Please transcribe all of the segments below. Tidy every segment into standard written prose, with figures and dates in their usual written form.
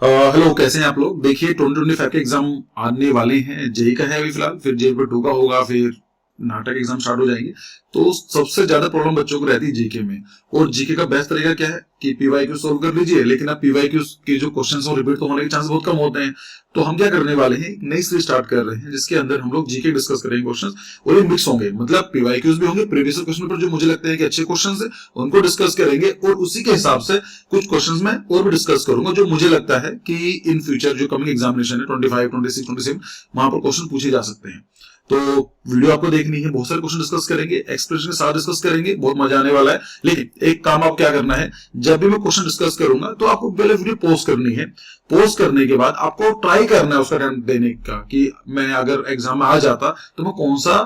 Hello, कैसे हैं आप लोग। देखिए 2025 के एग्जाम आने वाले हैं। जेई का है अभी फिलहाल, फिर जेई पेपर 2 का होगा, फिर नाटक एग्जाम स्टार्ट हो जाएंगे। तो सबसे ज्यादा प्रॉब्लम बच्चों को रहती है जीके में। और जीके का बेस्ट तरीका क्या है कि पीवाईक्यू सोल्व कर लीजिए, लेकिन अब पीवाईक्यू के जो क्वेश्चंस हैं रिपीट तो होने के चांस बहुत कम होते हैं। तो हम क्या करने वाले हैं, एक नई सीरीज स्टार्ट कर रहे हैं जिसके अंदर हम लोग जीके डिस्कस करेंगे क्वेश्चंस। और ये मिक्स होंगे, मतलब पीवाईक्यूज भी होंगे, प्रीवियस क्वेश्चन पर जो मुझे लगते हैं कि अच्छे क्वेश्चंस है उनको डिस्कस करेंगे, और उसी के हिसाब से कुछ क्वेश्चंस मैं और भी डिस्कस करूंगा जो मुझे लगता है कि इन फ्यूचर जो कमिंग एग्जामिनेशन है 25, 26, 27 वहां पर क्वेश्चन पूछे जा सकते हैं। तो वीडियो आपको देखनी है, बहुत सारे क्वेश्चन डिस्कस करेंगे, एक्सप्रेशन के साथ डिस्कस करेंगे, बहुत मजा आने वाला है। लेकिन एक काम आप क्या करना है, जब भी मैं क्वेश्चन डिस्कस करूंगा तो आपको पहले वीडियो पॉज करनी है। पॉज करने के बाद आपको ट्राई करना है उसका अटेम्प्ट देने का, कि मैं अगर एग्जाम में आ जाता तो मैं कौन सा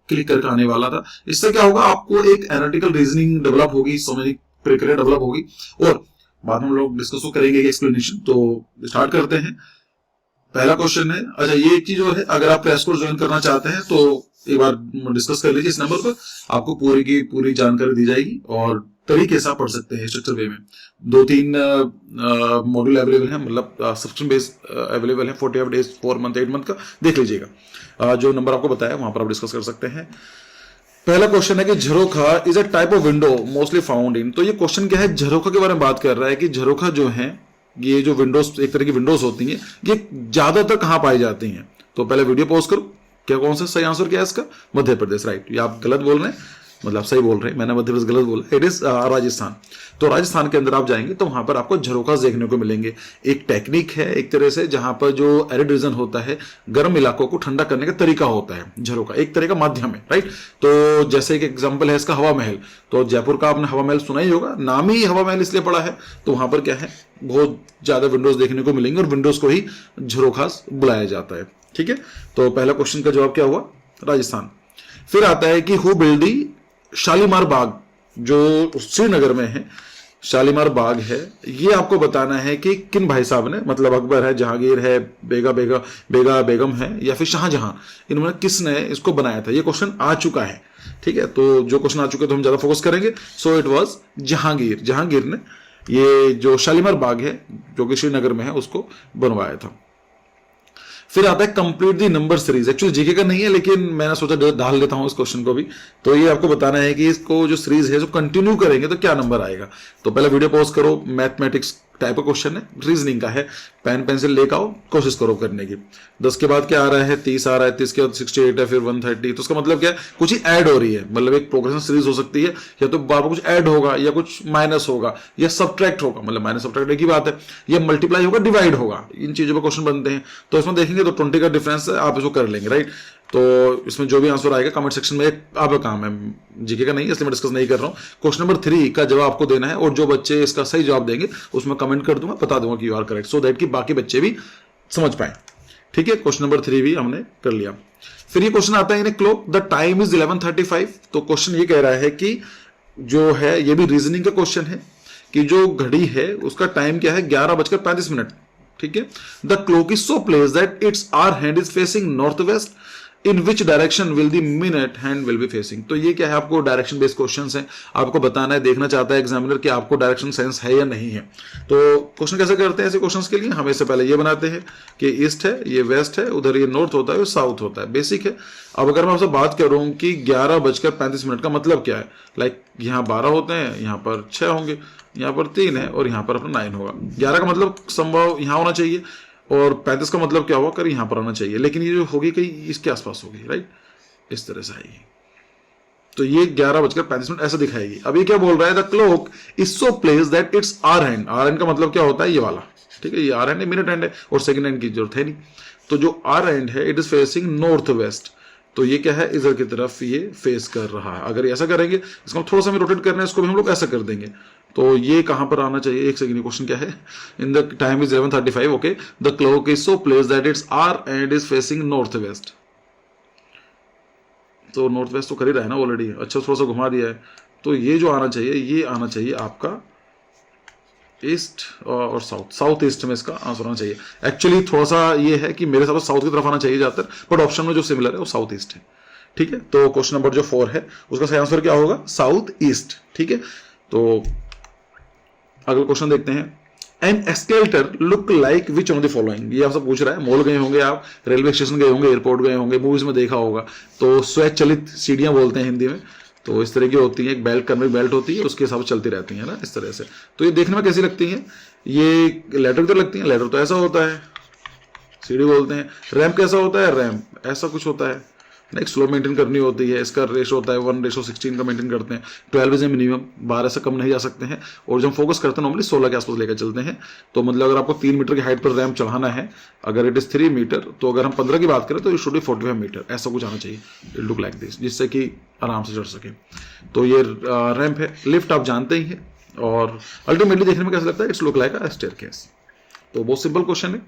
क्लिक करके आने वाला था। इससे क्या होगा, आपको एक एनालिटिकल रीजनिंग डेवलप होगी, समझने प्रक्रिया डेवलप होगी, और बाद में हम लोग डिस्कस करेंगे एक्सप्लेनेशन। तो स्टार्ट करते हैं। पहला क्वेश्चन है, अच्छा ये एक चीज जो है, अगर आप क्रैश कोर्स ज्वाइन करना चाहते हैं तो एक बार डिस्कस कर लीजिए इस नंबर पर, आपको पूरी की पूरी जानकारी दी जाएगी और तरीके से आप पढ़ सकते हैं स्ट्रक्चर वे में। 2-3 मॉड्यूल अवेलेबल है, मतलब सब्सक्रिप्शन बेस्ड अवेलेबल है, 48 डेज, 4 मंथ, 8 मंथ का देख लीजिएगा। जो नंबर आपको बताया वहां पर आप डिस्कस कर सकते हैं। पहला क्वेश्चन है कि jharokha is a type of window mostly found in. तो ये क्वेश्चन क्या है, झरोखा के बारे में बात कर रहा है कि झरोखा जो है, ये जो विंडोज एक तरह की विंडोज होती हैं, ये ज्यादातर कहां पाई जाती हैं। तो पहले वीडियो पॉज करो। क्या कौन सा सही आंसर क्या है इसका, मध्य प्रदेश। राइट, ये आप गलत बोल रहे हैं, मतलब सही बोल रहे हैं, मैंने मध्य प्रदेश गलत बोला, इट इज राजस्थान। तो राजस्थान के अंदर आप जाएंगे तो वहां पर आपको झरोखा देखने को मिलेंगे। एक टेक्निक है एक तरह से, जहां पर जो एरिड रीजन होता है, गर्म इलाकों को ठंडा करने का तरीका होता है। झरोखा एक तरह का माध्यम है, राइट। तो जैसे एक एग्जाम्पल है इसका हवा महल। तो जयपुर का आपने हवा महल सुना ही होगा, नाम ही हवा महल इसलिए पड़ा है। तो वहां पर क्या है, बहुत ज्यादा विंडोज देखने को मिलेंगे, और विंडोज को ही झरोखा बुलाया जाता है। ठीक है, तो पहला क्वेश्चन का जवाब क्या हुआ, राजस्थान। फिर आता है कि हु बिल्ड दी शालीमार बाग, जो श्रीनगर में है, शालीमार बाग है। ये आपको बताना है कि किन भाई साहब ने, मतलब अकबर है, जहांगीर है, बेगा बेगम है, या फिर शाहजहां, इन्होंने किसने इसको बनाया था। ये क्वेश्चन आ चुका है, ठीक है। तो जो क्वेश्चन आ चुके तो हम ज्यादा फोकस करेंगे। सो इट वाज जहांगीर ने ये जो शालीमार बाग है जो कि श्रीनगर में है उसको बनवाया था। फिर आता है complete the number series. Actually GK का नहीं है, लेकिन मैंने सोचा डाल लेता हूं इस क्वेश्चन को भी। तो ये आपको बताना है कि इसको जो सीरीज है जो कंटिन्यू करेंगे तो क्या नंबर आएगा। तो पहले वीडियो पॉज करो। मैथमेटिक्स टाइप का क्वेश्चन है, रीजनिंग का है, पेन पेंसिल लेकर आओ, कोशिश करो करने की। 10 के बाद क्या आ रहा है, 30 आ रहा है, 30 के बाद 68 है, फिर 130। तो उसका मतलब क्या है, कुछ ही ऐड हो रही है, मतलब एक प्रोग्रेशन सीरीज हो सकती है, या तो बार कुछ ऐड होगा, या कुछ माइनस होगा, या सब्ट्रैक्ट होगा, मतलब माइनस सब्ट्रैक्ट एक ही बात है, या मल्टीप्लाई होगा, डिवाइड होगा। इन चीजों पर क्वेश्चन बनते हैं। तो इसमें देखेंगे तो 20 का डिफरेंस है, आप इसको कर लेंगे, राइट। तो इसमें जो भी आंसर आएगा कमेंट सेक्शन में, आपका काम है, जीके का नहीं है इसलिए मैं डिस्कस नहीं कर रहा हूं। क्वेश्चन नंबर 3 का जवाब आपको देना है, और जो बच्चे इसका सही जवाब देंगे उसमें कमेंट कर दूंगा, बता दूंगा कि you are correct, so that कि बाकी बच्चे भी समझ पाए। ठीक है, क्वेश्चन नंबर 3 भी हमने कर लिया। फिर ये क्वेश्चन आता है in a clock the time is 11:35। तो क्वेश्चन ये कह रहा है कि जो है, ये भी रीजनिंग का क्वेश्चन है, कि जो घड़ी है उसका टाइम क्या है, 11:35। ठीक है, the clock is so place that its hour hand is facing north west, in which direction will the minute hand will be facing. तो ये क्या है, आपको डायरेक्शन बेस्ड क्वेश्चंस हैं, आपको बताना है, देखना चाहता है एग्जामिनर कि आपको डायरेक्शन सेंस है या नहीं है। तो क्वेश्चन कैसे करते हैं ऐसे क्वेश्चंस के लिए, हम इससे पहले ये बनाते हैं कि ईस्ट है, ये वेस्ट है, उधर ये नॉर्थ होता है, ये साउथ होता है, बेसिक है। अब अगर मैं आपसे बात करूं कि 11:35 का मतलब क्या है, लाइक यहाँ 12 होते हैं, यहाँ पर 6 होंगे, यहाँ पर 3 है, और यहाँ पर अपना 9 होगा। 11 का मतलब संभव यहाँ होना चाहिए, और 35 का मतलब क्या होगा, कर यहां पर आना चाहिए, लेकिन ये जो होगी कहीं इसके आसपास होगी, राइट, इस तरह से आएगी। तो ये 11:35 ऐसा दिखाएगी। अब ये क्या बोल रहा है, the clock is so place that its hour hand. Hour hand का मतलब क्या होता है, ये वाला, ठीक है, ये आर हैंड है, मिनट हैंड है, और सेकंड हैंड की जरूरत है नहीं। तो जो आर हैंड है it is facing north west. तो ये क्या है, इधर की तरफ ये फेस कर रहा है। अगर ऐसा करेंगे, इसको थोड़ा सा रोटेट करना है, इसको भी हम लोग ऐसा कर देंगे। तो ये कहां पर आना चाहिए, एक सेकंड, क्वेश्चन क्या है, in the time is 11:35, okay, the clock is so place that its hour hand is facing north west. तो नॉर्थ वेस्ट तो कर ही रहा है ना ऑलरेडी, अच्छा थोड़ा सा घुमा दिया है। तो ये जो आना चाहिए, ये आना चाहिए आपका ईस्ट और साउथ ईस्ट में इसका आंसर होना चाहिए। एक्चुअली थोड़ा सा ये है कि मेरे हिसाब से साउथ की तरफ आना चाहिए ज्यादातर, बट ऑप्शन में जो सिमिलर है वो साउथ ईस्ट है। ठीक है, तो क्वेश्चन नंबर जो 4 है उसका सही आंसर क्या होगा, साउथ ईस्ट। ठीक है, तो अगला क्वेश्चन देखते हैं। An escalator look like which on the following, ये आपसे पूछ रहा है। मॉल गए होंगे आप, रेलवे स्टेशन गए होंगे, एयरपोर्ट गए होंगे, मूवीज में देखा होगा, तो स्वचालित सीढ़ियां बोलते हैं हिंदी में, तो इस तरह की होती है, एक बेल्ट कन्वे बेल्ट होती है, उसके हिसाब से चलती रहती है ना इस तरह से। तो ये देखने में कैसी लगती है, ये लेटर की तरह लगती है। लेटर तो ऐसा होता है, सीढ़ी बोलते हैं। रैम्प कैसा होता है, रैम्प ऐसा कुछ होता है, नेक्स्ट स्लो मेंटेन करनी होती है, इसका रेशो होता है 1:16 का मेंटेन करते हैं। 12 इज मिनिमम, 12 से कम नहीं जा सकते हैं, और जब फोकस करते हैं नॉर्मली 16 के आसपास लेकर चलते हैं। तो मतलब अगर आपको 3 मीटर की हाइट पर रैम्प चढ़ाना है, अगर इट इज 3 मीटर, तो अगर हम 15 की बात करें तो इट शुड बी 45 मीटर, ऐसा कुछ आना चाहिए, इट लुक लाइक दिस, जिससे कि आराम से चढ़ सके। तो ये रैम्प है। लिफ्ट आप जानते ही हैं, और अल्टीमेटली देखने में कैसा लगता है, it's look like a staircase. तो बहुत सिंपल क्वेश्चन है,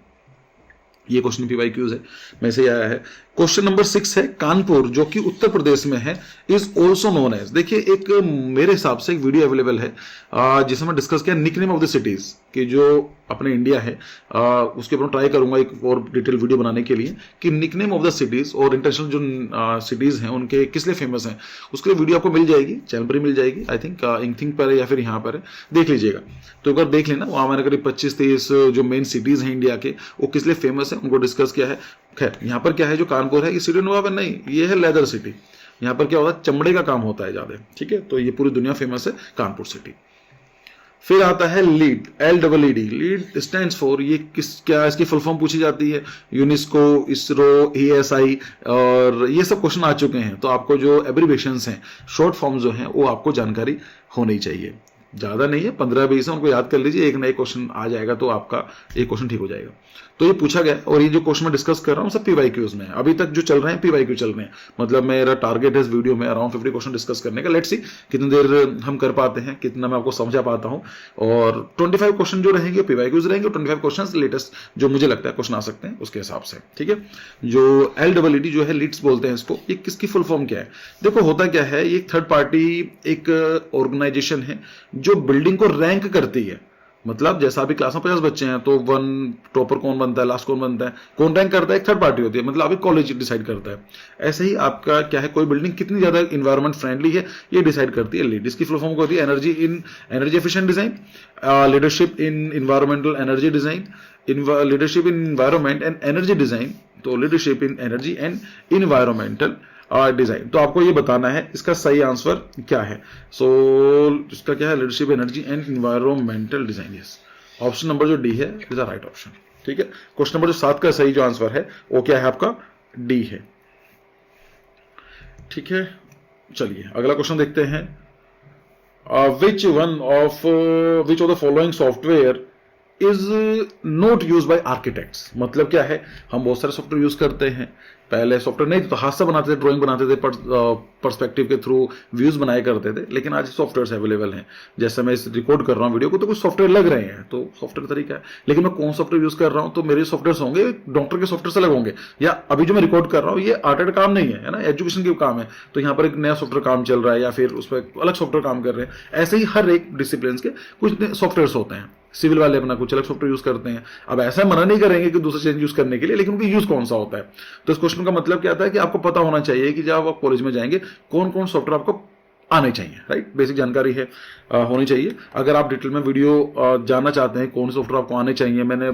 ये क्वेश्चन PYQs है, में से आया है। क्वेश्चन नंबर 6 है, कानपुर जो कि उत्तर प्रदेश में है इज ऑल्सो नोन एज, देखिए एक मेरे हिसाब से एक वीडियो अवेलेबल है जिसमें डिस्कस किया निकनेम ऑफ द सिटीज, कि जो अपने इंडिया है उसके ऊपर ट्राई करूंगा एक और डिटेल वीडियो बनाने के लिए, कि निकनेम ऑफ द सिटीज और इंटरनेशनल जो सिटीज हैं उनके किस लिए फेमस हैं, उसके लिए वीडियो आपको मिल जाएगी, चैनल पर ही मिल जाएगी, आई थिंक इंकथिंग पर है या फिर यहाँ पर है, देख लीजिएगा। तो एक बार देख लेना, वहाँ मैंने करीब 25-30 जो मेन सिटीज हैं इंडिया के, वो किस लिए फेमस है उनको डिस्कस किया है। खैर यहाँ पर क्या है, जो कानपुर है ये सिटी नवाब नहीं, ये है लेदर सिटी। यहाँ पर क्या होता है, चमड़े का काम होता है ज्यादा, ठीक है। तो ये पूरी दुनिया फेमस है कानपुर सिटी। फिर आता है lead, LEED, lead stands for, ये क्या इसकी फुल फॉर्म पूछी जाती है, यूनेस्को, इसरो, ESI, और ये सब क्वेश्चन आ चुके हैं। तो आपको जो एब्रीविएशंस हैं, शॉर्ट फॉर्म जो हैं, वो आपको जानकारी होनी चाहिए, ज्यादा नहीं है, 15-20 है, उनको याद कर लीजिए, एक नए क्वेश्चन आ जाएगा तो आपका एक क्वेश्चन ठीक हो जाएगा। तो ये पूछा गया, और ये जो क्वेश्चन मैं डिस्कस कर रहा हूँ सब PYQs में, अभी तक जो चल रहे हैं PYQ चल रहे हैं, मतलब मेरा टारगेट है इस वीडियो में अराउंड 50 क्वेश्चन डिस्कस करने का। लेट्स सी कितनी देर हम कर पाते हैं, कितना मैं आपको समझा पाता हूँ। और 25 क्वेश्चन जो रहेंगे PYQs रहेंगे, 25 क्वेश्चन लेटेस्ट जो मुझे लगता है क्वेश्चन आ सकते हैं उसके हिसाब से, ठीक है। जो LEED जो है, लीड्स बोलते हैं इसको, ये किसकी फुल फॉर्म क्या है। देखो होता क्या है, ये थर्ड पार्टी एक ऑर्गेनाइजेशन है जो बिल्डिंग को रैंक करती है। मतलब जैसा अभी क्लास में 50 बच्चे हैं तो 1 टॉपर कौन बनता है, लास्ट कौन बनता है, कौन रैंक करता है, एक थर्ड पार्टी होती है, मतलब अभी कॉलेज डिसाइड करता है। ऐसे ही आपका क्या है, कोई बिल्डिंग कितनी ज्यादा इन्वायरमेंट फ्रेंडली है, ये डिसाइड करती है लीड। इसकी फुल फॉर्म होती है energy efficient design, leadership in environmental energy design, leadership in environment and energy design, तो leadership in energy and environmental design. तो आपको ये बताना है इसका सही आंसर क्या है। सो इसका क्या है, leadership energy and environmental design, yes, option number जो डी है इज द राइट ऑप्शन, ठीक है। क्वेश्चन नंबर जो 7 का सही जो आंसर है वो क्या है, आपका डी है, ठीक है। चलिए अगला क्वेश्चन देखते हैं। विच of the following software is not use by architects, मतलब क्या है, हम बहुत सारे सॉफ्टवेयर यूज करते हैं, पहले सॉफ्टवेयर नहीं तो हाथ से बनाते थे, ड्राइंग बनाते थे, पर्सपेक्टिव के थ्रू व्यूज बनाए करते थे, लेकिन आज सॉफ्टवेयर्स अवेलेबल हैं। जैसे मैं इस रिकॉर्ड कर रहा हूँ वीडियो को, तो कुछ सॉफ्टवेयर लग रहे हैं, तो सॉफ्टवेयर तरीका है, लेकिन मैं कौन सॉफ्टवेयर यूज कर रहा हूँ, तो मेरे सॉफ्टवेयर होंगे डॉक्टर के सॉफ्टवेयर से अलग होंगे, या अभी जो मैं रिकॉर्ड कर रहा हूँ ये आर्टेड काम नहीं है ना, एजुकेशन के काम है, तो यहाँ पर एक नया सॉफ्टवेयर काम चल रहा है, या फिर उस पर अलग सॉफ्टवेयर काम कर रहे हैं। ऐसे ही हर एक डिसिप्लिन के कुछ सॉफ्टवेयर होते हैं, सिविल वाले अपना कुछ अलग सॉफ्टवेयर यूज करते हैं। अब ऐसा मना नहीं करेंगे कि दूसरा चीज यूज करने के लिए, लेकिन उनका यूज कौन सा होता है। तो इस क्वेश्चन का मतलब क्या आता है कि आपको पता होना चाहिए कि जब आप कॉलेज में जाएंगे कौन कौन सॉफ्टवेयर आपको आने चाहिए, राइट, बेसिक जानकारी है होनी चाहिए। अगर आप डिटेल में वीडियो जानना चाहते हैं कौन से सॉफ्टवेयर आपको आने चाहिए, मैंने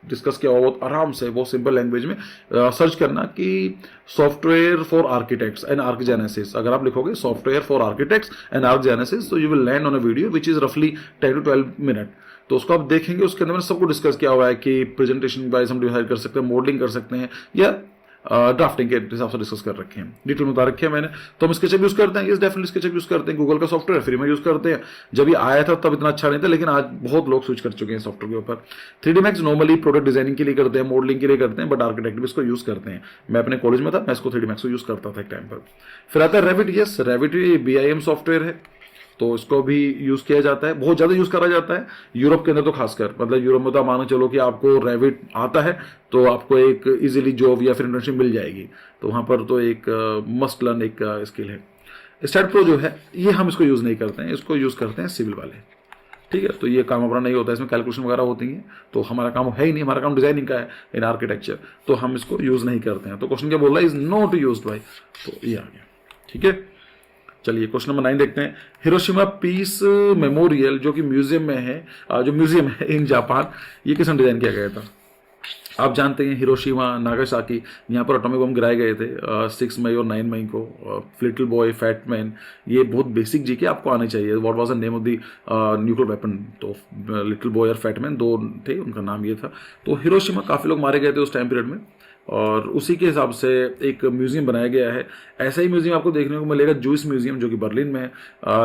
डिस्कस किया बहुत आराम से, बहुत सिंपल लैंग्वेज में सर्च करना कि सॉफ्टवेयर फॉर आर्किटेक्ट्स एंड आर्कजेनेसिस। अगर आप लिखोगे सॉफ्टवेयर फॉर आर्किटेक्ट्स एंड आर्कजेनेसिस, तो you will land on a video which is रफली 10 to 12 मिनट। तो उसको आप देखेंगे, उसके अंदर मैंने सबको डिस्कस किया हुआ है कि प्रेजेंटेशन वाइज हम डिसाइड कर सकते हैं, मॉडलिंग कर सकते हैं, या ड्राफ्टिंग के हिसाब से डिस्कस कर रखे हैं, डिटेल में बता रखे हैं मैंने। तो हम स्केचअप यूज करते हैं, यस डेफिनेटली स्केचअप यूज करते हैं, गूगल का सॉफ्टवेयर फ्री में यूज करते हैं। जब ये आया था तब इतना अच्छा नहीं था, लेकिन आज बहुत लोग स्विच कर चुके हैं सॉफ्टवेयर के ऊपर। 3D Max normally product designing के लिए करते हैं, मॉडलिंग के लिए करते हैं, बट आर्किटेक्ट भी इसको यूज करते हैं। मैं अपने कॉलेज में था, मैं इसको 3D Max को यूज करता था एक टाइम पर। फिर आता है Revit, yes Revit BIM software है, तो इसको भी यूज किया जाता है, बहुत ज्यादा यूज करा जाता है यूरोप के अंदर, तो खासकर मतलब यूरोप में तो मानो चलो कि आपको रेविट आता है तो आपको एक इजीली जॉब या फिर इंटर्नशिप मिल जाएगी, तो वहां पर तो एक मस्ट लर्न एक स्किल है। स्टैट प्रो जो है ये हम इसको यूज नहीं करते हैं, इसको यूज करते हैं सिविल वाले, ठीक है। तो ये काम हमारा नहीं होता है, इसमें कैलकुलेशन वगैरह होती है, तो हमारा काम है ही नहीं, हमारा काम डिजाइनिंग का है इन आर्किटेक्चर, तो हम इसको यूज नहीं करते हैं। तो क्वेश्चन क्या बोल रहा है, इज नॉट यूज्ड बाय, तो ये आ गया, ठीक है। चलिए क्वेश्चन नंबर 9 देखते हैं। हिरोशिमा पीस मेमोरियल जो कि म्यूजियम में है, जो म्यूजियम है इन जापान, ये किसने डिजाइन किया गया था? आप जानते हैं हिरोशिमा नागासाकी, यहाँ पर एटॉमिक बम गिराए गए थे 6 मई और 9 मई को। लिटिल बॉय, फैट मैन, ये बहुत बेसिक जीके आपको आने चाहिए। What was the name of the nuclear weapon? तो लिटिल बॉय और फैट मैन दो थे, उनका नाम ये था। तो हिरोशिमा काफ़ी लोग मारे गए थे उस टाइम पीरियड में, और उसी के हिसाब से एक म्यूजियम बनाया गया है। ऐसा ही म्यूजियम आपको देखने को मिलेगा जूइस म्यूजियम, जो कि बर्लिन में है।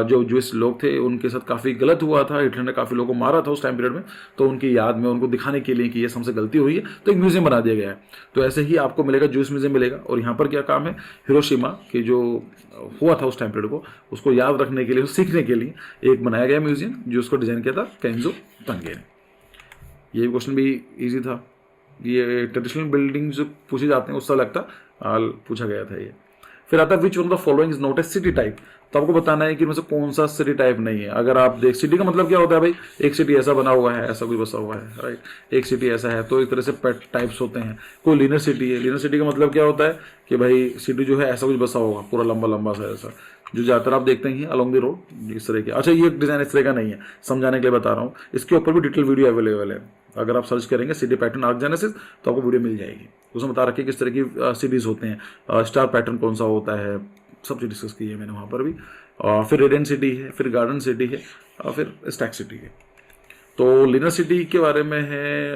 जो जूइस लोग थे उनके साथ काफ़ी गलत हुआ था, हिटलर ने काफ़ी लोगों को मारा था उस टाइम पीरियड में, तो उनकी याद में, उनको दिखाने के लिए कि ये हमसे गलती हुई है, तो एक म्यूजियम बना दिया गया है। तो ऐसे ही आपको मिलेगा जूइस म्यूजियम मिलेगा। और यहाँ पर क्या काम है, हिरोशिमा के जो हुआ था उस टाइम पीरियड को, उसको याद रखने के लिए, सीखने के लिए एक बनाया गया म्यूजियम, जो उसको डिजाइन किया था केंजो तंगे ने। ये क्वेश्चन भी ईजी था। ये ट्रेडिशनल बिल्डिंग जो पूछे जाते हैं उससे लगता पूछा गया था ये। फिर आता है which one of the following is not a city type. तो आपको बताना है कि इनमें से कौन सा सिटी टाइप नहीं है। अगर आप देख, सिटी का मतलब क्या होता है भाई, एक सिटी ऐसा बना हुआ है, ऐसा कोई बसा हुआ है, राइट। एक सिटी ऐसा है, तो एक तरह से टाइप्स होते हैं। कोई लीनर सिटी है, लीनर सिटी का मतलब क्या होता है कि भाई सिटी जो है ऐसा कुछ बसा होगा, पूरा लंबा लंबा सा ऐसा, जो ज़्यादातर आप देखते हैं अलोंग द रोड इस तरह के। अच्छा, ये डिज़ाइन इस तरह का नहीं है, समझाने के लिए बता रहा हूँ। इसके ऊपर भी डिटेल वीडियो अवेलेबल है, अगर आप सर्च करेंगे सिटी पैटर्न आर्कजेनेसिस तो आपको वीडियो मिल जाएगी। उसमें बता रखिए किस तरह की सिटीज़ होते हैं, स्टार पैटर्न कौन सा होता है, सब चीज़ डिस्कस की है मैंने वहाँ पर भी। और फिर रेडियंट सिटी है, फिर गार्डन सिटी है, और फिर स्टैक सिटी है। तो लिनर सिटी के बारे में है,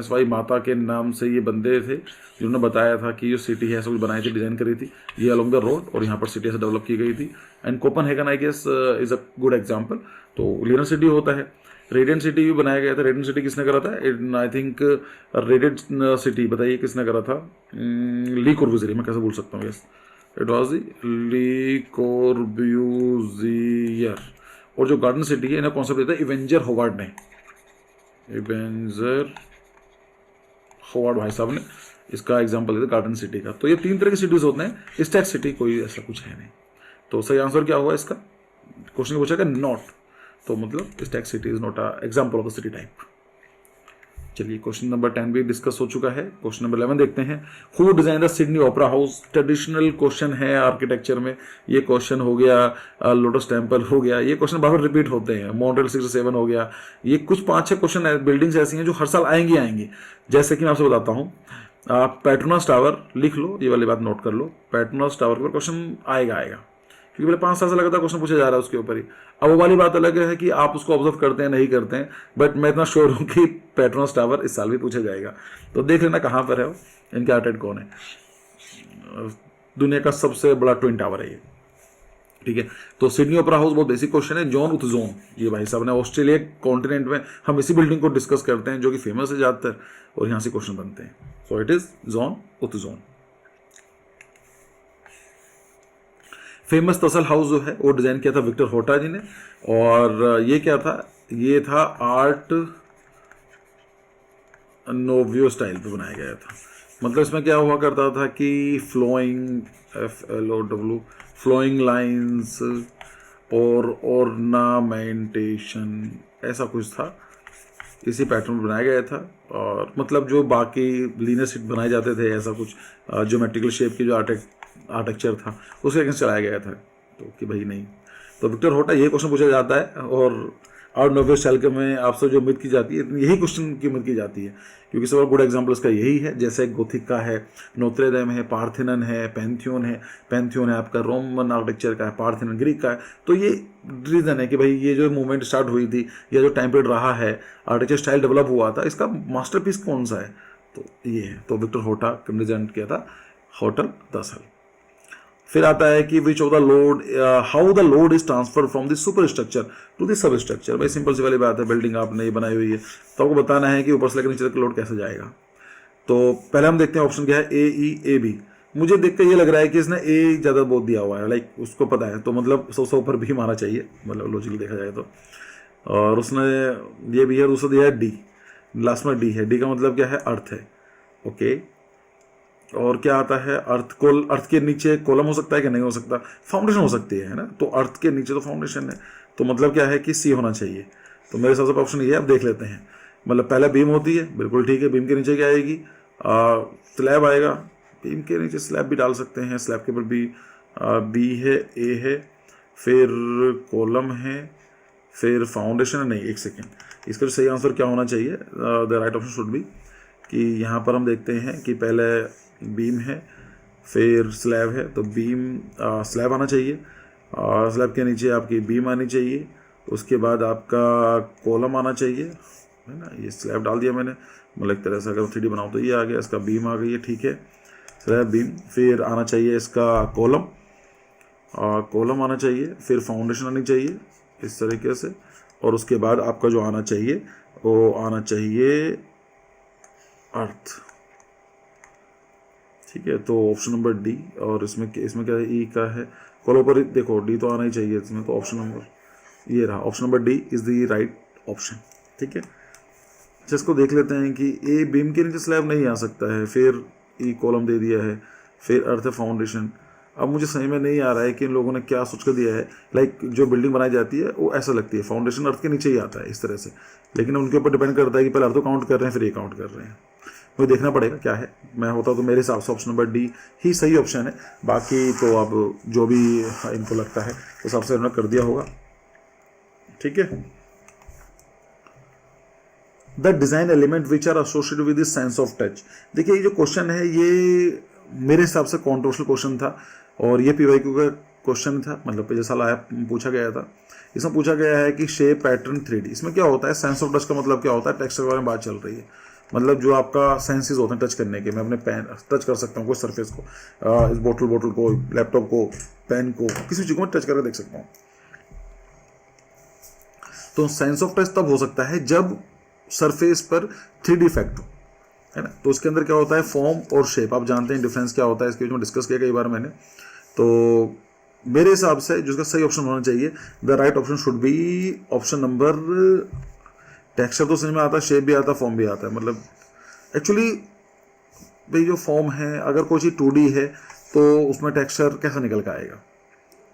SY माता के नाम से ये बंदे थे जिन्होंने बताया था कि जो सिटी है ऐसा कुछ बनाई थी, डिजाइन करी थी ये अलोंग द रोड, और यहाँ पर सिटी ऐसे डेवलप की गई थी। And Copenhagen I guess is a good example. तो लिनर सिटी होता है। रेडियंट सिटी भी बनाया गया था। रेडियंट सिटी किसने करा था? आई थिंक रेडियंट सिटी, बताइए किसने करा था? ली कोर्ब्यूजियर, मैं कैसे भूल सकता हूँ, यस इट वॉज ली कोर्ब्यूजियर। और जो गार्डन सिटी है इन्हें कॉन्सेप्ट देता है इवेंजर होवार्ड ने, इवेंजर होवार्ड भाई साहब ने इसका एग्जाम्पल दिया गार्डन सिटी का। तो ये 3 तरह की सिटीज होते हैं। स्टैक सिटी कोई ऐसा कुछ है नहीं। तो सही आंसर क्या हुआ इसका? क्वेश्चन पूछा क्या? नॉट। तो मतलब stack city is not a example of the city type. चलिए क्वेश्चन नंबर 10 भी डिस्कस हो चुका है। क्वेश्चन नंबर 11 देखते हैं। Who design the Sydney opera house? Traditional question है आर्किटेक्चर में। ये क्वेश्चन हो गया। लोटस टेम्पल हो गया। ये क्वेश्चन बार बार रिपीट होते हैं। मॉन्ट्रियल 67 हो गया। ये कुछ 5-6 क्वेश्चन बिल्डिंग्स ऐसी हैं जो हर साल आएंगी। जैसे कि मैं आपसे बताता हूँ, आप पेट्रोनस टावर लिख लो, ये वाली बात नोट कर लो। पेट्रोनस टावर पर क्वेश्चन आएगा, क्योंकि पहले 5 साल से लगातार क्वेश्चन पूछा जा रहा है उसके ऊपर ही। अब वो वाली बात अलग है कि आप उसको ऑब्जर्व करते हैं नहीं करते हैं, बट मैं इतना श्योर हूँ कि पेट्रोनस टावर इस साल भी पूछा जाएगा। तो देख लेना कहाँ पर है वो, इनके आर्किटेक्ट कौन है। दुनिया का सबसे बड़ा ट्विन टावर है ये, ठीक है। तो सिडनी ओपेरा हाउस बहुत बेसिक क्वेश्चन है। जॉन उथजोन, ये भाई साहब ने ऑस्ट्रेलिया कॉन्टिनेंट में, हम इसी बिल्डिंग को डिस्कस करते हैं जो कि फेमस है ज़्यादातर, और यहाँ से क्वेश्चन बनते हैं। So it is Jorn Utzon. Famous tassel house जो है वो डिजाइन किया था विक्टर होटा जी ने। और ये क्या था? ये था आर्ट नोवियो स्टाइल पे बनाया गया था। मतलब इसमें क्या हुआ करता था कि फ्लोइंग, FLOW, फ्लोइंग लाइंस और ऑर्नामेंटेशन, ऐसा कुछ था। इसी पैटर्न बनाया गया था। और मतलब जो बाकी लीनियर सीट बनाए जाते थे, ऐसा कुछ ज्योमेट्रिकल शेप की जो आर्किटेक्चर था उसके अगेंस्ट चलाया गया था। तो कि भाई नहीं, तो विक्टर होटा ये क्वेश्चन पूछा जाता है। और आर्ट नोवियो स्टाइल के में आपसे जो उम्मीद की जाती है, यही क्वेश्चन की उम्मीद की जाती है, क्योंकि सब गुड एग्जाम्पल इसका यही है। जैसे गोथिक का है, नोत्रे-डेम है, पार्थिनन है, पैंथियोन है आपका रोमन आर्किटेक्चर का है, पार्थिनन ग्रीक का है। तो ये रीज़न है कि भाई ये जो मूवमेंट स्टार्ट हुई थी या जो टाइम पीरियड रहा है, आर्किटेक्चर स्टाइल डेवलप हुआ था, इसका मास्टरपीस कौन सा है? तो ये है। तो विक्टर होटा प्रेजेंट किया था होटल दसल। फिर आता है कि which of the load, how the load is transfer from the super structure to the sub structure. भाई सिंपल सी वाली बात है, बिल्डिंग आपने ये बनाई हुई है तो आपको बताना है कि ऊपर से लेकर नीचे तक लोड कैसे जाएगा। तो पहले हम देखते हैं ऑप्शन क्या है, AE, AB। मुझे देख कर ये लग रहा है कि इसने ए ज़्यादा बहुत दिया हुआ है, लाइक उसको पता है, तो मतलब 100 ऊपर भी माना चाहिए, मतलब लॉजिकली देखा जाए तो। और उसने ये भी है, दूसरा दिया है D, लास्ट में D है। D का मतलब क्या है? अर्थ है, ओके। और क्या आता है? अर्थ के नीचे कॉलम हो सकता है कि नहीं हो सकता? फाउंडेशन हो सकती है ना। तो अर्थ के नीचे तो फाउंडेशन है, तो मतलब क्या है कि C होना चाहिए। तो मेरे हिसाब से ऑप्शन ये है। अब देख लेते हैं। मतलब पहले बीम होती है, बिल्कुल ठीक है। बीम के नीचे क्या आएगी? स्लैब आएगा। बीम के नीचे स्लैब भी डाल सकते हैं, स्लैब के ऊपर भी बी है, ए है, फिर कॉलम है, फिर फाउंडेशन है। नहीं, एक सेकेंड, इसका जो सही आंसर क्या होना चाहिए, the right option should be कि यहाँ पर हम देखते हैं कि पहले बीम है, फिर स्लैब है, तो बीम स्लैब आना चाहिए, स्लैब के नीचे आपकी बीम आनी चाहिए, उसके बाद आपका कॉलम आना चाहिए, है ना। ये स्लैब डाल दिया मैंने, मतलब एक तरह से अगर 3D बनाऊँ तो ये आ गया, इसका बीम आ गई है, ठीक है, स्लैब बीम, फिर आना चाहिए इसका कॉलम, कॉलम आना चाहिए, फिर फाउंडेशन आनी चाहिए इस तरीके से, और उसके बाद आपका जो आना चाहिए वो आना चाहिए अर्थ, ठीक है। तो ऑप्शन नंबर डी, और इसमें क्या है, ई का है, कॉलम पर देखो डी तो आना ही चाहिए इसमें, तो ऑप्शन नंबर ये रहा, option number D is the right option, ठीक है। जिसको देख लेते हैं कि ए बीम के नीचे स्लैब नहीं आ सकता है, फिर ई कॉलम दे दिया है, फिर अर्थ फाउंडेशन। अब मुझे सही में नहीं आ रहा है कि इन लोगों ने क्या सोच कर दिया है, लाइक जो बिल्डिंग बनाई जाती है वो ऐसा लगती है, फाउंडेशन अर्थ के नीचे ही आता है इस तरह से, लेकिन उनके ऊपर डिपेंड करता है कि पहले अर्थ को काउंट कर रहे हैं फिर ये काउंट कर रहे हैं, मुझे देखना पड़ेगा क्या है। मैं होता तो मेरे हिसाब से ऑप्शन नंबर डी ही सही ऑप्शन है, बाकी तो अब जो भी इनको लगता है उस हिसाब से उन्होंने कर दिया होगा, ठीक है। The design element which are associated with the sense of touch. देखिए ये जो क्वेश्चन है ये मेरे हिसाब से कॉन्ट्रोवर्शियल क्वेश्चन था, और ये पीवाईक्यू का क्वेश्चन था, मतलब पिछले साल आया पूछा गया था। इसमें पूछा गया है कि शेप पैटर्न 3D, इसमें क्या होता है, सेंस ऑफ टच का मतलब क्या होता है, टेक्सचर के बारे में बात चल रही है, मतलब जो आपका सेंसेस होते हैं टच करने के, मैं अपने पेन टच कर सकता हूँ कोई सरफेस को, इस बोतल को, लैपटॉप को, पेन को, किसी चीज को मैं टच करके देख सकता हूँ। तो सेंस ऑफ टच तब हो सकता है जब सरफेस पर 3D इफेक्ट हो, है ना। तो उसके अंदर क्या होता है, फॉर्म और शेप, आप जानते हैं डिफरेंस क्या होता है, इसके बीच में डिस्कस किया कई बार मैंने। तो मेरे हिसाब से जिसका सही ऑप्शन होना चाहिए, the right option should be option number, texture तो समझ में आता है, शेप भी आता है, फॉर्म भी आता है, मतलब एक्चुअली भाई जो फॉर्म है, अगर कोई चीज़ 2D है तो उसमें टेक्सचर कैसा निकल के आएगा,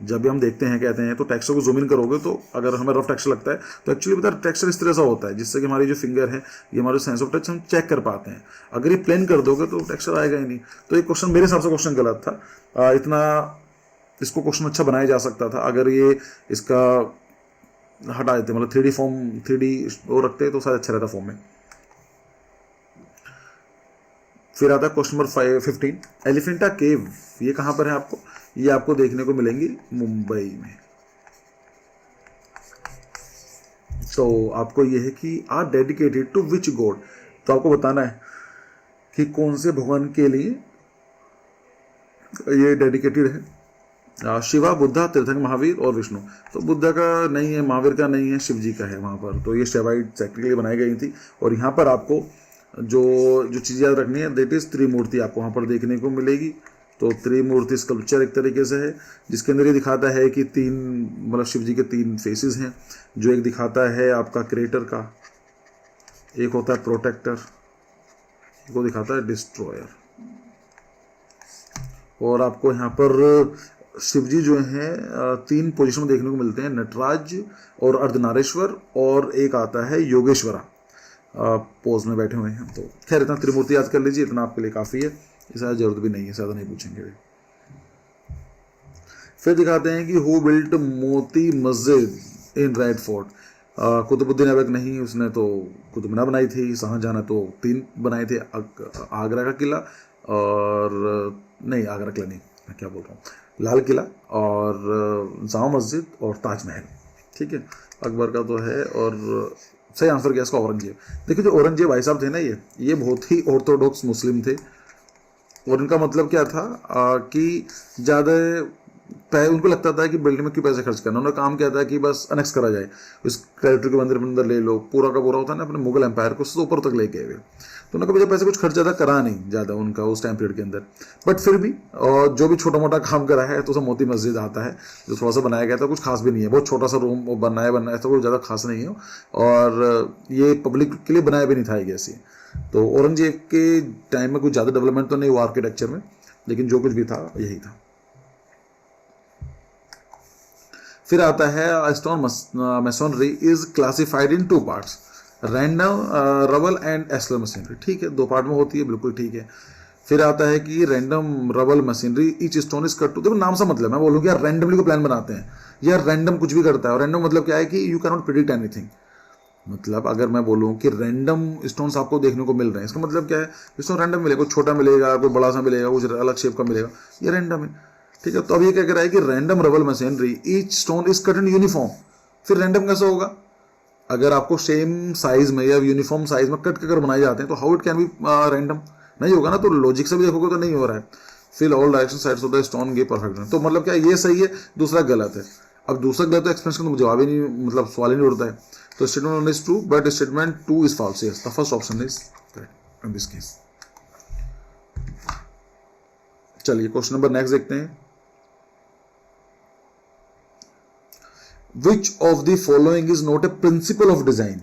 जब भी हम देखते हैं कहते हैं तो टेक्सचर को जूम इन करोगे तो अगर हमें रफ टेक्सचर लगता है तो एक्चुअली पता है टेक्सचर इस तरह से होता है जिससे कि हमारी जो फिंगर है, ये हमारे सेंस ऑफ टच हम चेक कर पाते हैं। अगर ये प्लेन कर दोगे तो टेक्सचर आएगा ही नहीं। तो ये क्वेश्चन मेरे हिसाब से क्वेश्चन गलत था, इतना इसको क्वेश्चन अच्छा बनाया जा सकता था अगर ये इसका हटा देते, मतलब 3D फॉर्म 3D वो रखते तो शायद अच्छा रहता फॉर्म में। फिर आता है क्वेश्चन नंबर 15, एलिफेंटा केव, ये कहां पर है आपको, ये आपको देखने को मिलेंगी मुंबई में। तो आपको ये है कि are dedicated to which god, तो आपको बताना है कि कौन से भगवान के लिए ये डेडिकेटेड है। शिवा, बुद्धा, तीर्थंकर, महावीर और विष्णु। तो बुद्धा का नहीं है, महावीर का नहीं है, शिव जी का है वहां पर। तो ये शेवाइट सेक्टर के लिए बनाई गई थी। और यहाँ पर आपको जो चीज़ याद रखनी है, दैट इज त्रिमूर्ति आपको वहां पर देखने को मिलेगी। तो त्रिमूर्ति स्कल्पचर एक तरीके से है जिसके अंदर ये दिखाता है कि तीन, मतलब शिव जी के 3 फेसेस हैं। जो एक दिखाता है आपका क्रिएटर का, एक होता है प्रोटेक्टर, एक को दिखाता है डिस्ट्रॉयर। और आपको यहाँ पर शिव जी जो हैं 3 पोजीशन में देखने को मिलते हैं, नटराज और अर्धनारेश्वर, और एक आता है योगेश्वरा पोज में बैठे हुए हैं। तो खैर इतना त्रिमूर्ति याद कर लीजिए, इतना आपके लिए काफ़ी है, इसका जरूरत भी नहीं है, ज़्यादा नहीं पूछेंगे। फिर दिखाते हैं कि who built Moti Masjid in Red Fort. Qutubuddin Aibak नहीं, उसने तो कुतुब मीनार बनाई थी। शाहजहां ने तो 3 बनाए थे, आगरा का किला और नहीं, आगरा किला नहीं, मैं क्या बोल रहा हूँ, लाल किला और जामा मस्जिद और ताजमहल। ठीक है, अकबर का तो है। और सही आंसर किया इसका औरंगजेब। देखिए जो औरंगजेब भाई साहब थे ना, ये बहुत ही ऑर्थोडॉक्स मुस्लिम थे। और इनका मतलब क्या था कि ज़्यादा उनको लगता था कि बिल्डिंग में क्यों पैसे खर्च करना। उन्होंने काम किया था कि बस अनेक्स करा जाए, उस टेरिटरी के अंदर ले लो, पूरा का पूरा होता है ना अपने मुगल एम्पायर को उससे ऊपर तक लेके गए। तो उन्होंने कभी पैसे कुछ खर्च ज़्यादा करा नहीं ज़्यादा उनका उस टाइम पीरियड के अंदर। बट फिर भी और जो भी छोटा मोटा काम करा है तो उसमें मोती मस्जिद आता है जो थोड़ा सा बनाया गया था, कुछ खास भी नहीं है, बहुत छोटा सा रूम बनाया ऐसा कोई ज़्यादा खास नहीं है। और ये पब्लिक के लिए बनाया भी नहीं था एक ऐसी। तो औरंगजेब के टाइम में कुछ ज़्यादा डेवलपमेंट तो नहीं हुआ आर्किटेक्चर में, लेकिन जो कुछ भी था यही था। फिर आता है stone masonry is classified in 2 parts, random rubble and ashlar machinery. ठीक है, 2 पार्ट में होती है, बिल्कुल ठीक है। फिर आता है कि random rubble machinery, each stone is cut to, देखो नाम सा मतलब, मैं बोलूँ कि यार रैंडमली को प्लान बनाते हैं, यार रैंडम कुछ भी करता है। और रैंडम मतलब क्या है कि you can not predict anything. मतलब अगर मैं बोलूँ कि रैंडम स्टोन्स आपको देखने को मिल रहे हैं, इसका मतलब क्या है, स्टोन रैंडम मिलेगा, कुछ छोटा मिलेगा, कोई बड़ा सा मिलेगा, कुछ अलग शेप का मिलेगा, ये रैंडम है। ठीक है, तो अब ये क्या कह रहा है कि random rubble machinery each stone is cut in uniform. फिर रैंडम कैसे होगा? अगर आपको सेम साइज में या यूनिफॉर्म साइज में कट कर बनाए जाते हैं तो how it can be random? नहीं होगा ना। तो लॉजिक से भी देखोगे तो नहीं हो रहा है। Fill all direction sides of the stone give perfect. तो मतलब क्या, ये सही है, दूसरा गलत है। अब दूसरा गलत तो एक्सप्रेशन का जवाब ही नहीं, मतलब सवाल ही नहीं उठता है। तो statement 1 is true but statement 2 is false. Yes, the first option is correct in this case. चलिए क्वेश्चन नंबर नेक्स्ट देखते हैं। Which of the following is not a principle of design?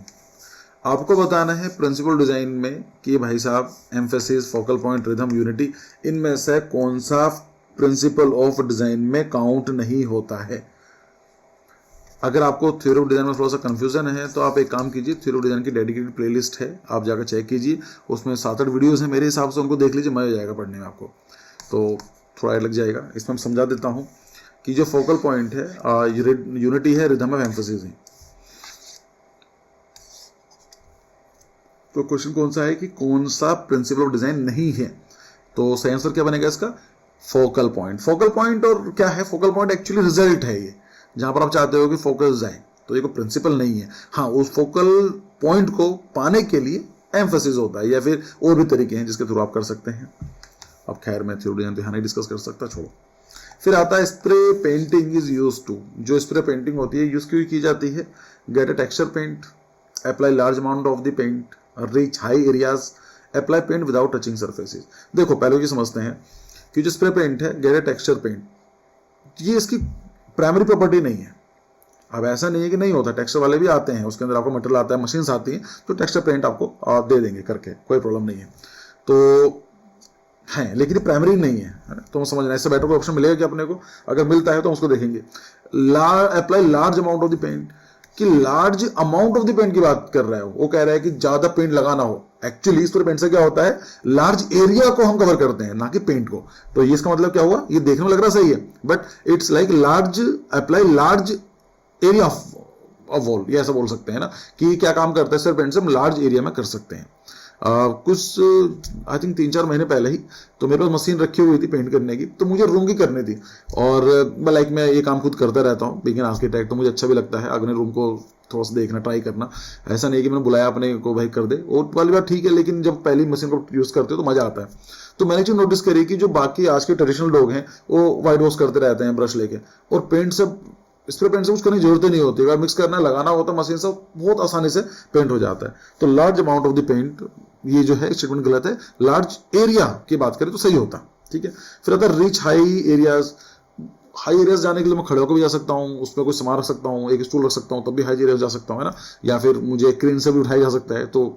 आपको बताना है प्रिंसिपल डिजाइन में कि भाई साहब emphasis, focal point, rhythm, unity, इनमें से कौन सा प्रिंसिपल ऑफ डिजाइन में काउंट नहीं होता है। अगर आपको थ्योरी ऑफ डिजाइन में थोड़ा सा कंफ्यूजन है तो आप एक काम कीजिए, थ्योरी ऑफ डिजाइन की डेडिकेटेड प्लेलिस्ट है, आप जाकर चेक कीजिए, उसमें 7-8 वीडियोस हैं मेरे हिसाब से, उनको देख लीजिए, मजा आ जाएगा पढ़ने में आपको, तो थोड़ा लग जाएगा। इसमें हम समझा देता हूँ कि जो फोकल पॉइंट है यूनिटी है, रिदम है, एम्फेसिस है। तो क्वेश्चन कौन सा है कि कौन सा प्रिंसिपल ऑफ डिजाइन नहीं है, तो सही आंसर क्या बनेगा इसका? Focal point. फोकल पॉइंट और क्या है? फोकल पॉइंट एक्चुअली रिजल्ट है, ये जहां पर आप चाहते हो कि फोकस जाए, तो ये कोई प्रिंसिपल नहीं है। हाँ, उस फोकल पॉइंट को पाने के लिए एम्फेसिस होता है, या फिर और भी तरीके हैं जिसके थ्रू आप कर सकते हैं। अब खैर मैं थ्योरी डिजाइन यहाँ नहीं डिस्कस कर सकता, छोड़ो। फिर आता है spray painting is use to. जो स्प्रे पेंटिंग होती है यूज क्यों की जाती है? Get a texture paint, apply large amount of the paint, reach high areas, apply paint without touching surfaces. देखो पहले की समझते हैं कि जो स्प्रे पेंट है, गेट अ टेक्सचर पेंट, ये इसकी प्राइमरी प्रॉपर्टी नहीं है। अब ऐसा नहीं है कि नहीं होता, टेक्सचर वाले भी आते हैं, उसके अंदर आपको मटेरियल आता है, मशीन्स आती हैं, तो टेक्सचर पेंट आपको दे देंगे करके, कोई प्रॉब्लम नहीं है। तो है, लेकिन प्राइमरी नहीं है, तो हम समझना, इससे बेटर कोई ऑप्शन मिलेगा कि अपने को, अगर मिलता है तो हम उसको देखेंगे। Apply large amount of the paint, कि large amount of the paint की बात कर रहा है वो कह रहा है कि ज्यादा पेंट लगाना हो। एक्चुअली इस पेंट से क्या होता है, लार्ज एरिया को हम कवर करते हैं, ना कि पेंट को। तो ये इसका मतलब क्या हुआ, ये देखने में लग रहा सही है, but it's like large, apply large area of wall, ये ऐसा बोल सकते हैं ना, कि क्या काम करता है सिर्फ पेंट से हम लार्ज एरिया में कर सकते हैं। कुछ आई थिंक 3-4 महीने पहले ही तो मेरे पास मशीन रखी हुई थी पेंट करने की, तो मुझे रूम की करनी थी, और मैं ये काम खुद करता रहता हूँ, बिगिन आर्किटेक्ट, तो मुझे अच्छा भी लगता है अपने रूम को थोड़ा सा देखना, ट्राई करना। ऐसा नहीं कि मैंने बुलाया अपने को भाई कर दे, और वाली बात ठीक है, लेकिन जब पहली मशीन को यूज करते हो तो मजा आता है। तो मैंने चीज नोटिस करी कि जो बाकी आज के ट्रेडिशनल लोग हैं वो वाइट वॉश करते रहते हैं ब्रश लेके, और पेंट से, स्प्रे पेंट से कुछ करने की जरूरत नहीं होती, अगर मिक्स करना लगाना होता मशीन से बहुत आसानी से पेंट हो जाता है। तो large amount of the paint, ये जो है स्टेटमेंट गलत है। लार्ज एरिया की बात करें तो सही होता, ठीक है। फिर आता है reach high areas. High areas जाने के लिए मैं खड़े होकर भी जा सकता हूँ, उसमें कोई सामान रख सकता हूँ, एक स्टूल रख सकता हूँ, तब भी हाई एरियाज जा सकता हूँ, है ना। या फिर मुझे क्रेन से भी उठाया जा सकता है। तो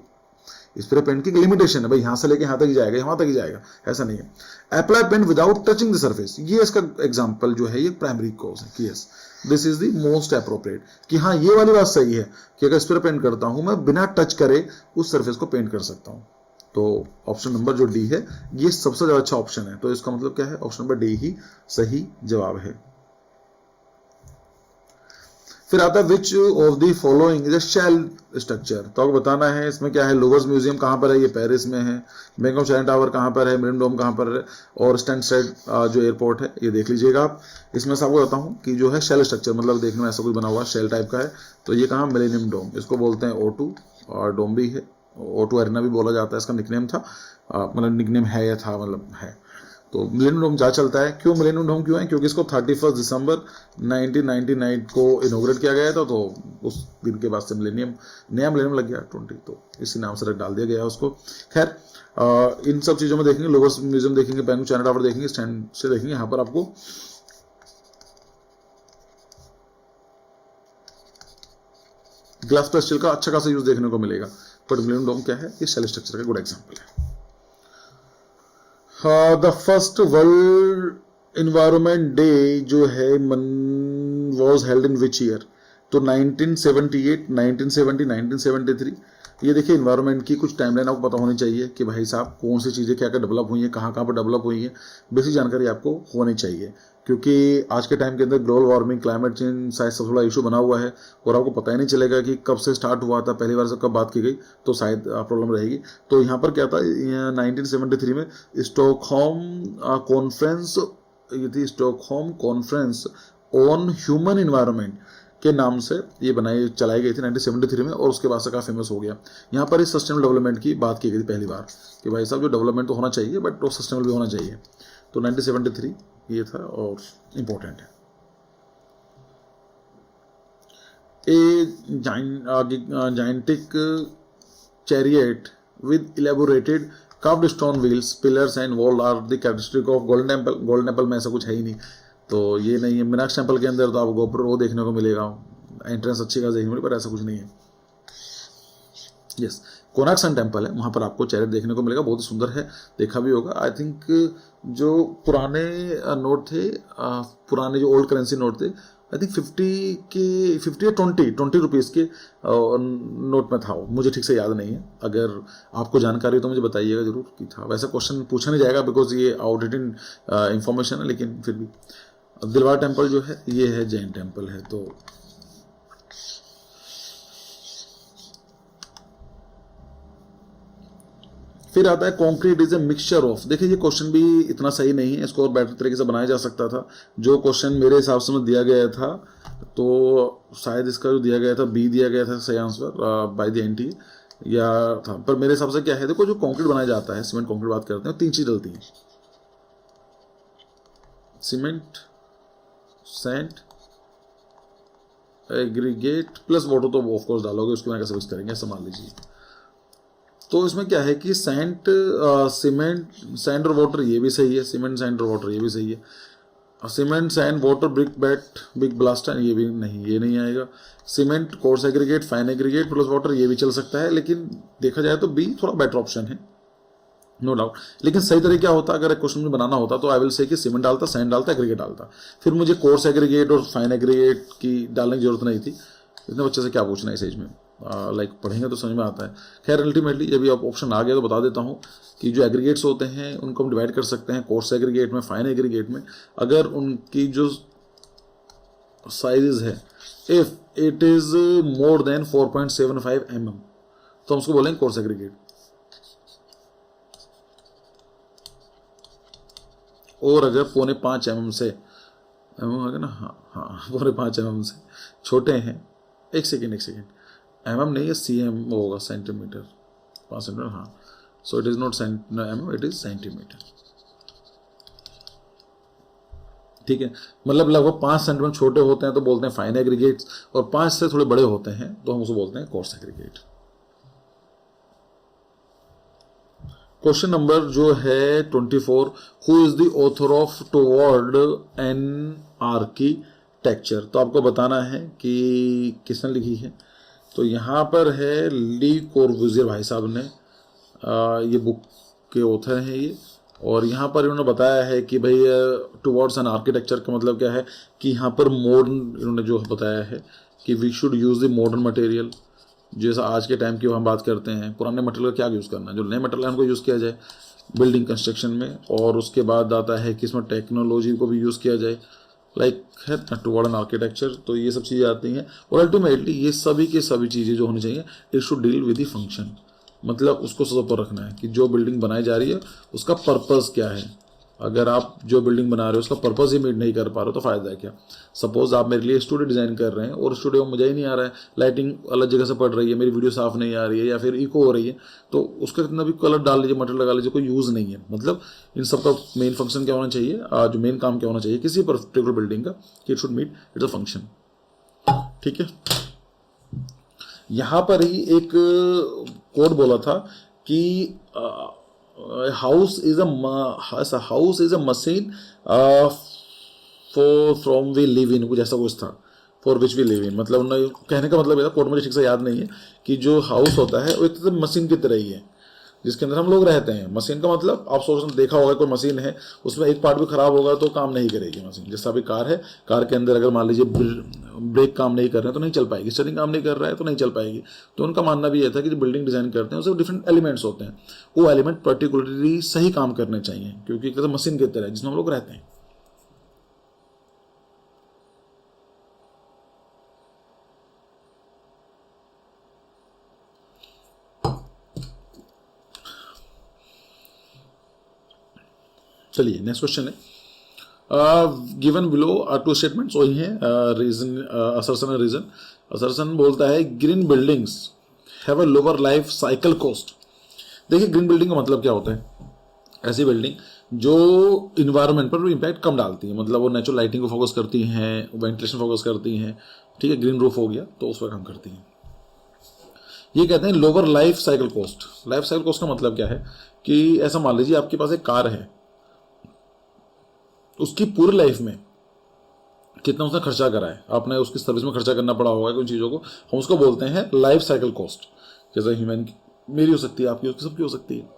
स्प्रे पेंट की लिमिटेशन है भाई, यहां से लेके यहां तक ही जाएगा, वहां तक ही जाएगा, ऐसा नहीं है। Apply paint without touching the surface, ये इसका एग्जांपल जो है, ये प्राइमरी कॉज है कि yes this is the most appropriate, कि हाँ ये वाली बात सही है कि अगर स्प्रे पेंट करता हूं मैं बिना टच करे उस सरफेस को पेंट कर सकता हूं। तो ऑप्शन नंबर जो डी है ये सबसे ज्यादा अच्छा ऑप्शन है। तो इसका मतलब क्या है, ऑप्शन नंबर डी ही सही जवाब है। फिर आता है which of the following is a shell structure. तो आपको बताना है इसमें क्या है। लोवर्स म्यूजियम कहां पर है, ये पेरिस में है। बैंक ऑफ चाइना टावर कहां पर है, मिलेनियम डोम कहां पर है, और स्टैनस्टेड जो एयरपोर्ट है, ये देख लीजिएगा आप। इसमें से आपको बताता हूं कि जो है शेल स्ट्रक्चर, मतलब देखने में ऐसा कुछ बना हुआ शेल टाइप का है, तो ये कहां, मिलेनियम डोम, इसको बोलते हैं O2, और डोम भी है, O2 अरेना भी बोला जाता है, इसका निकनेम था, मतलब निकनेम है या था, मतलब है। तो मिलेनियम डोम जहाँ चलता है, क्यों मिलेनियम डोम क्यों है, क्योंकि इसको 31 दिसंबर 1999 को इनॉग्रेट किया गया था, तो उस दिन के बाद से नया मिलेनियम लग गया 20, तो इसी नाम से डाल दिया गया उसको। खैर इन सब चीजों में देखेंगे, लोवर्स म्यूजियम देखेंगे, बैंक ऑफ चाइना टावर देखेंगे, स्टैंड से देखेंगे, यहाँ पर आपको ग्लास प्लस स्टील का अच्छा खासा यूज देखने को मिलेगा। बट मिलेनियम डोम क्या है, ये शेल स्ट्रक्चर का गुड एग्जाम्पल है। The first world environment day जो है was held in which year. तो 1978, 1970, 1973, ये देखिए इन्वायरमेंट की कुछ टाइमलाइन आपको पता होनी चाहिए कि भाई साहब कौन सी चीज़ें क्या क्या डेवलप हुई हैं, कहाँ कहाँ पर डेवलप हुई हैं, बेसिक जानकारी आपको होनी चाहिए। क्योंकि आज के टाइम के अंदर ग्लोबल वार्मिंग, क्लाइमेट चेंज शायद सबसे बड़ा इशू बना हुआ है और आपको पता ही नहीं चलेगा कि कब से स्टार्ट हुआ था, पहली बार से कब बात की गई, तो शायद प्रॉब्लम रहेगी। तो यहाँ पर क्या था, 1973 में स्टॉकहोम कॉन्फ्रेंस, ये थी Stockholm conference on human environment के नाम से ये चलाई गई थी 1973 में, और उसके बाद से काफ़ी फेमस हो गया। यहाँ पर इस सस्टेनेबल डेवलपमेंट की बात की गई थी पहली बार कि भाई साहब जो डेवलपमेंट तो होना चाहिए बट वो सस्टेनेबल भी होना चाहिए। तो 1973 ये था और इम्पोर्टेंट है। A gigantic chariot with elaborated carved stone wheels, pillars and wall are the characteristic of Golden Temple. Golden Temple में ऐसा कुछ है ही नहीं, तो ये नहीं है। मीनाक्षी टेम्पल के अंदर तो आपको गोपुर वो देखने को मिलेगा, एंट्रेंस अच्छी खास देखने को मिलेगी, पर ऐसा कुछ नहीं है। यस, कोणार्क सन टेम्पल है, वहाँ पर आपको चैरियट देखने को मिलेगा, बहुत ही सुंदर है, देखा भी होगा। आई थिंक जो पुराने नोट थे, पुराने जो ओल्ड करेंसी नोट थे, आई थिंक 50 या 20 रुपीज़ के नोट में था वो, मुझे ठीक से याद नहीं है। अगर आपको जानकारी हो तो मुझे बताइएगा जरूर कि था। वैसे क्वेश्चन पूछा नहीं जाएगा बिकॉज ये आउटडेटेड इंफॉर्मेशन है, लेकिन फिर भी दिलवार टेम्पल जो है ये है जैन टेम्पल है। तो फिर आता है concrete is a mixture of. देखिए ये क्वेश्चन भी इतना सही नहीं है, इसको और बेटर तरीके से बनाया जा सकता था। जो क्वेश्चन मेरे हिसाब से दिया गया था, तो शायद इसका जो दिया गया था बी दिया गया था सही आंसर बाय द एनटीए या था। पर मेरे हिसाब से क्या है, देखो जो कंक्रीट बनाया जाता है, सीमेंट कंक्रीट बात करते हैं, 3 चीज डलती हैं, cement, sand, aggregate plus water. तो ऑफ कोर्स डालोगे, उसके बाद कैसे मिक्स करेंगे, ऐसा मान लीजिए। तो इसमें क्या है कि सीमेंट, सैंड और वाटर ये भी सही है, सीमेंट, सैंड और वाटर ये भी सही है। Cement, sand, water, brick bat, big blaster ये भी नहीं, ये नहीं आएगा। Cement, coarse aggregate, fine aggregate plus water ये भी चल सकता है, लेकिन देखा जाए तो बी थोड़ा बेटर ऑप्शन है, नो डाउट। लेकिन सही तरीके क्या होता, अगर एक क्वेश्चन में बनाना होता तो आई विल से कि सीमेंट डालता, सैंड डालता, एग्रीगेट डालता, फिर मुझे कोर्स एग्रीगेट और फाइन एग्रीगेट की डालने की जरूरत नहीं थी। इतने बच्चे से क्या पूछना है इस एज में, लाइक पढ़ेंगे तो समझ में आता है। खैर अल्टीमेटली ये भी अब ऑप्शन आ गया तो बता देता हूँ कि जो एग्रीगेट्स होते हैं उनको हम डिवाइड कर सकते हैं कोर्स एग्रीगेट में, फाइन एग्रीगेट में। अगर उनकी जो साइज है, if it is more than 4.75 mm, तो हम उसको बोलेंगे कोर्स एग्रीगेट। और अगर 0.5 mm से है ना, हाँ 0.5 mm से छोटे हैं, एक सेकेंड mm नहीं है, cm होगा, सेंटीमीटर, 5 सेंटीमीटर, हाँ। सो it is not mm, it is centimetre, ठीक है। मतलब लगभग 5 सेंटीमीटर छोटे होते हैं तो बोलते हैं फाइन एग्रीगेट्स, और 5 से थोड़े बड़े होते हैं तो हम उसको बोलते हैं कोर्स एग्रीगेट। क्वेश्चन नंबर जो है 24, who is the author of toward an architecture. तो आपको बताना है कि किसने लिखी है। तो यहाँ पर है ली कोर्बुजियर भाई साहब ने, ये बुक के ऑथर हैं ये। और यहाँ पर इन्होंने बताया है कि भाई टुवर्ड्स एन आर्किटेक्चर का मतलब क्या है कि यहाँ पर मॉडर्न, इन्होंने जो बताया है कि we should use the modern material. जैसा आज के टाइम की हम बात करते हैं, पुराने मटेरियल क्या यूज़ करना है, जो नए मटेरियल उनको यूज़ किया जाए बिल्डिंग कंस्ट्रक्शन में। और उसके बाद आता है कि इसमें टेक्नोलॉजी को भी यूज़ किया जाए, लाइक है टुवर्ड एन आर्किटेक्चर। तो ये सब चीज़ें आती हैं। और अल्टीमेटली ये सभी की सभी चीज़ें जो होनी चाहिए, it should deal with the function. मतलब उसको सब पर रखना है कि जो बिल्डिंग बनाई जा रही है उसका पर्पस क्या है। अगर आप जो बिल्डिंग बना रहे हो उसका पर्पस ही मीट नहीं कर पा रहे हो तो फायदा है क्या। सपोज आप मेरे लिए स्टूडियो डिजाइन कर रहे हैं और स्टूडियो में मुझे ही नहीं आ रहा है, लाइटिंग अलग जगह से पड़ रही है, मेरी वीडियो साफ नहीं आ रही है या फिर इको हो रही है, तो उसका कितना भी कलर डाल लीजिए, मटेरियल लगा लीजिए, कोई यूज़ नहीं है। मतलब इन सब का मेन फंक्शन क्या होना चाहिए, जो मेन काम क्या होना चाहिए किसी पर्टिकुलर बिल्डिंग का, कि it should meet its a function, ठीक है। यहाँ पर ही एक कोड बोला था कि house is a machine from we live in, कुछ ऐसा कुछ था, for which we live in. मतलब कहने का मतलब ये था, कोड मुझे ठीक से याद नहीं है, कि जो हाउस होता है वो एक मशीन की तरह ही है। जिसके अंदर हम लोग रहते हैं। मशीन का मतलब आप सोच देखा होगा कोई मशीन है, उसमें एक पार्ट भी खराब होगा तो काम नहीं करेगी मशीन। जैसा अभी कार है, कार के अंदर अगर मान लीजिए ब्रेक काम नहीं कर रहे हैं तो नहीं चल पाएगी, स्टीयरिंग काम नहीं कर रहा है तो नहीं चल पाएगी। तो उनका मानना भी यह था कि जो बिल्डिंग डिजाइन करते हैं उसमें डिफरेंट एलिमेंट्स होते हैं, वो एलिमेंट पर्टिकुलरली सही काम करने चाहिए, क्योंकि एक तरह मशीन की तरह है जिसमें हम लोग रहते हैं। चलिए नेक्स्ट क्वेश्चन है, given below are two statements, वही है reason, assertion and reason. Assertion बोलता है green buildings have a lower life cycle cost. देखिए ग्रीन बिल्डिंग का मतलब क्या होता है, ऐसी बिल्डिंग जो इन्वायरमेंट पर इम्पैक्ट कम डालती है, मतलब वो नेचुरल लाइटिंग को फोकस करती हैं, वेंटिलेशन फोकस करती हैं, ठीक है, ग्रीन रूफ हो गया तो उस पर काम करती हैं। ये कहते हैं lower life cycle cost. Life cycle cost का मतलब क्या है कि ऐसा मान लीजिए आपके पास एक कार है, उसकी पूरी लाइफ में कितना उसने खर्चा करा है, आपने उसकी सर्विस में खर्चा करना पड़ा होगा कुछ चीज़ों को, हम उसको बोलते हैं लाइफ साइकिल कॉस्ट। जैसे ह्यूमन मेरी हो सकती है, आपकी उसकी सबकी हो सकती है।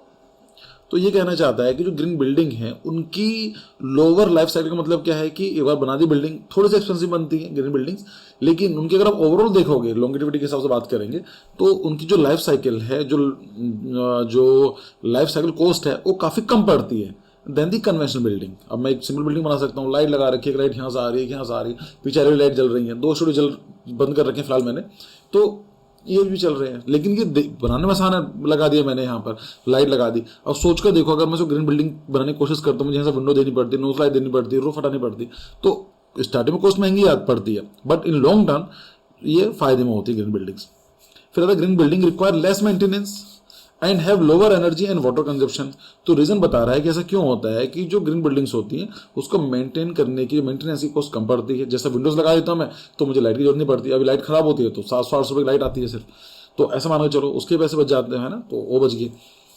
तो ये कहना चाहता है कि जो ग्रीन बिल्डिंग है उनकी लोअर लाइफ साइकिल का मतलब क्या है कि एक बार बना दी बिल्डिंग, थोड़ी सी एक्सपेंसिव बनती है ग्रीन बिल्डिंग्स, लेकिन उनकी अगर आप ओवरऑल देखोगे लॉन्गेटिविटी के हिसाब से बात करेंगे तो उनकी जो लाइफ साइकिल है, जो लाइफ साइकिल कॉस्ट है वो काफ़ी कम पड़ती है देन दी कन्वेंशनल बिल्डिंग। अब मैं एक सिंपल बिल्डिंग बना सकता हूँ, लाइट लगा रखी है, लाइट यहाँ से आ रही है, यहाँ से आ रही है, पीछे वाली लाइट जल रही है, 2 स्टूडियो बंद कर रखे हैं फिलहाल मैंने, तो ये भी चल रहे हैं, लेकिन ये बनाने में आसान है, लगा दिया मैंने यहाँ पर लाइट लगा दी। अब सोच कर देखो अगर मैं उसको ग्रीन बिल्डिंग बनाने की कोशिश करता हूँ, मुझे यहाँ से विंडो देनी पड़ती है, नोज लाइट देनी पड़ती है, रूफ हटानी पड़ती है, तो स्टार्टिंग में कॉस्ट महंगी पड़ती है, बट इन लॉन्ग टर्म ये फायदे में होती है ग्रीन बिल्डिंग्स। फिर अगर green building require less maintenance and have lower energy and water consumption. तो रीजन बता रहा है कि ऐसा क्यों होता है कि जो ग्रीन बिल्डिंग्स होती हैं उसको मेंटेन करने की मेंटेनेंस की कॉस्ट कम पड़ती है। जैसे विंडोज लगा देता हूं मैं तो मुझे लाइट की जरूरत नहीं पड़ती, अभी लाइट खराब होती है तो 700-800 रुपये लाइट आती है सिर्फ, तो ऐसा मानो चलो उसके पैसे बच जाते हैं ना, तो वो बच गए।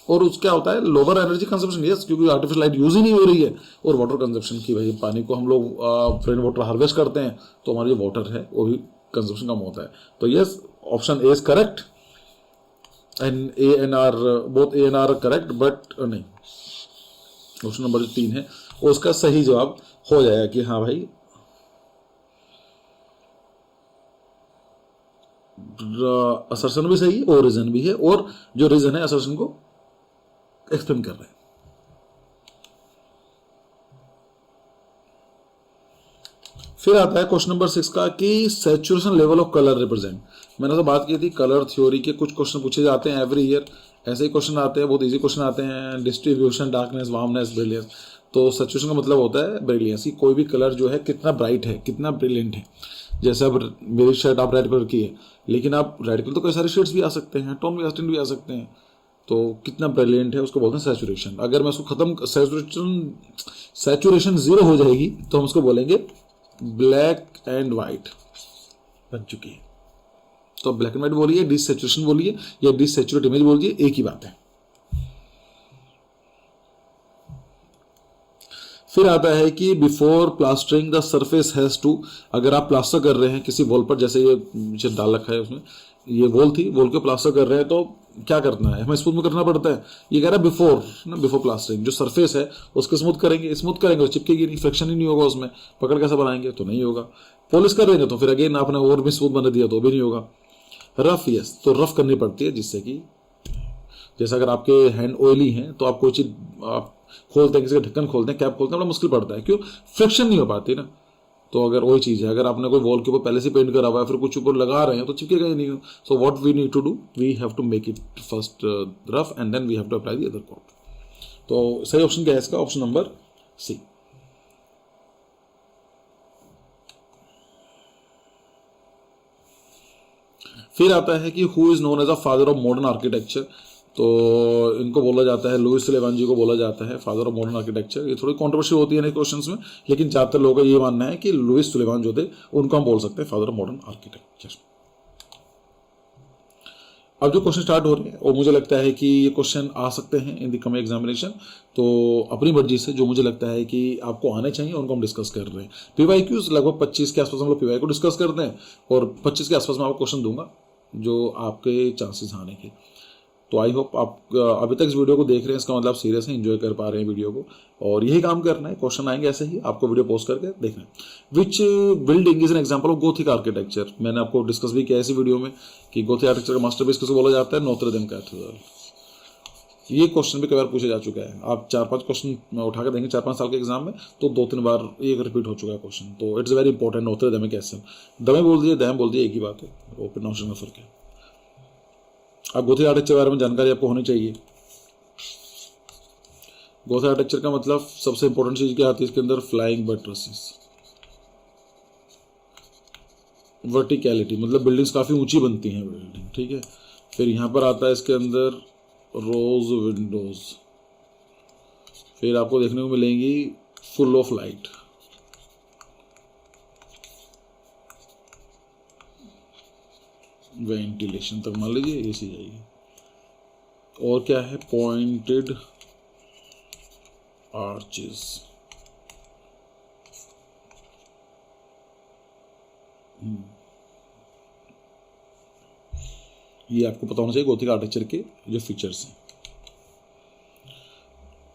और उसका क्या होता है लोअर एनर्जी कंजप्शन, यस, क्योंकि आर्टिफिशियल लाइट यूज ही नहीं हो रही है। और वाटर कंजप्शन की, भाई पानी को हम लोग रेन वाटर हार्वेस्ट करते हैं तो हमारा जो वाटर है वो भी कंजप्शन कम होता है। तो yes, option A is correct and A and R, both A and R correct, but नहीं, ऑप्शन नंबर 3 है वो उसका सही जवाब हो जाएगा कि हाँ भाई असर्शन भी सही है और रीजन भी है, और जो रीजन है असर्शन को एक्सप्लेन कर रहे हैं। फिर आता है क्वेश्चन नंबर 6 का कि saturation level of colour represent. मैंने तो बात की थी कलर थ्योरी के कुछ क्वेश्चन पूछे जाते हैं एवरी ईयर, ऐसे ही क्वेश्चन आते हैं, बहुत इजी क्वेश्चन आते हैं, डिस्ट्रीब्यूशन, डार्कनेस, वार्मनेस, ब्रिलियंस। तो सैचुरेशन का मतलब होता है ब्रिलियंस, कि कोई भी कलर जो है कितना ब्राइट है, कितना ब्रिलियंट है। जैसे अब मेरी शर्ट आप रेड कलर की है, लेकिन आप रेड कलर तो कई सारे शेड्स भी आ सकते हैं, टोन भी टिंट भी आ सकते हैं, तो कितना ब्रिलियंट है उसको बोलते हैं सैचुरेशन। अगर मैं उसको खत्म सैचुरेशन 0 हो जाएगी तो हम उसको बोलेंगे ब्लैक एंड व्हाइट बन चुकी है। तो ब्लैक एंड व्हाइट बोलिए, डिसैचुरेशन बोलिए या डिसैचुरेट इमेज बोलिए, एक ही बात है। फिर आता है कि before plastering the surface has to, अगर आप प्लास्टर कर रहे हैं किसी वॉल पर, जैसे ये डाल रखा है उसमें, ये वॉल थी, वॉल के प्लास्टर कर रहे हैं तो क्या करना है, हमें स्मूथ में करना पड़ता है। ये कह रहा है बिफोर ना, बिफोर प्लास्टरिंग जो सरफेस है उसको स्मूथ करेंगे तो चिपकेगी नहीं, फ्रिक्शन ही नहीं होगा उसमें, पकड़ कैसे बनाएंगे तो नहीं होगा। पॉलिश करेंगे तो फिर अगेन आपने और भी स्मूथ बना दिया तो भी नहीं होगा। रफ, यस, तो रफ करनी पड़ती है, जिससे कि जैसे अगर आपके हैंड ऑयली हैं तो आप कोई चीज आप खोलते हैं, किसी का ढक्कन खोलते हैं, कैप खोलते हैं, बड़ा मुश्किल पड़ता है, क्यों, फ्रिक्शन नहीं हो पाती ना। तो अगर वही चीज है, अगर आपने कोई वॉल के ऊपर पहले से पेंट करा हुआ है, फिर कुछ ऊपर लगा रहे हैं तो चिपकेगा ही नहीं। So what we need to do, we have to make it first rough and then we have to apply the other coat. तो सही ऑप्शन क्या है इसका, ऑप्शन नंबर सी। फिर आता है कि who is known as a father of modern architecture. तो इनको बोला जाता है, लुइस सुलेवान जी को बोला जाता है फादर ऑफ मॉडर्न आर्किटेक्चर। ये थोड़ी कंट्रोवर्सी होती है इन क्वेश्चंस में, लेकिन ज्यादातर लोगों का ये मानना है कि लुइस सुलेवान जो थे उनको हम बोल सकते हैं फादर ऑफ मॉडर्न आर्किटेक्चर। अब जो क्वेश्चन स्टार्ट हो रहे हैं वो मुझे लगता है कि ये क्वेश्चन आ सकते हैं इन द कमिंग एग्जामिनेशन, तो अपनी मर्जी से जो मुझे लगता है कि आपको आने चाहिए उनको हम डिस्कस कर रहे हैं। पीवाईक्यूज लगभग 25 के आसपास हम लोग पीवाई को डिस्कस करते हैं, और 25 के आसपास मैं आपको क्वेश्चन दूंगा जो आपके चांसेस आने के। तो आई होप आप अभी तक इस वीडियो को देख रहे हैं, इसका मतलब सीरियस है, एंजॉय कर पा रहे हैं वीडियो को, और यही काम करना है। क्वेश्चन आएंगे ऐसे ही, आपको वीडियो पोस्ट करके देखना है। Which building is an example of Gothic architecture. मैंने आपको डिस्कस भी किया इसी वीडियो में कि गोथिक आर्किटेक्चर का मास्टरपीस किसको बोला जाता है, नोत्र डेम कैथेड्रल। ये क्वेश्चन भी कई बार पूछा जा चुका है। आप 4-5 क्वेश्चन उठा कर देंगे 4-5 साल के एग्जाम में, तो 2-3 बार ये रिपीट हो चुका है क्वेश्चन। तो it's very important, Notre Dame castle. दमे बोल दिए, डैम बोल दिए, एक ही बात है, वो प्रोनाउंसिएशन में फर्क है। अब गोथिक आर्किटेक्चर के बारे में जानकारी आपको होनी चाहिए। गोथिक आर्किटेक्चर का मतलब सबसे इंपॉर्टेंट चीज क्या आती है इसके अंदर, फ्लाइंग बटरेसेस, वर्टिकैलिटी, मतलब बिल्डिंग्स काफी ऊंची बनती हैं बिल्डिंग, ठीक है। फिर यहां पर आता है इसके अंदर रोज विंडोज, फिर आपको देखने को मिलेंगी फुल ऑफ लाइट, वेंटिलेशन तक मान लीजिए ये चीज आएगी। और क्या है, पॉइंटेड आर्चेस, ये आपको पता होना चाहिए गोथिक आर्किटेक्चर के जो फीचर्स हैं।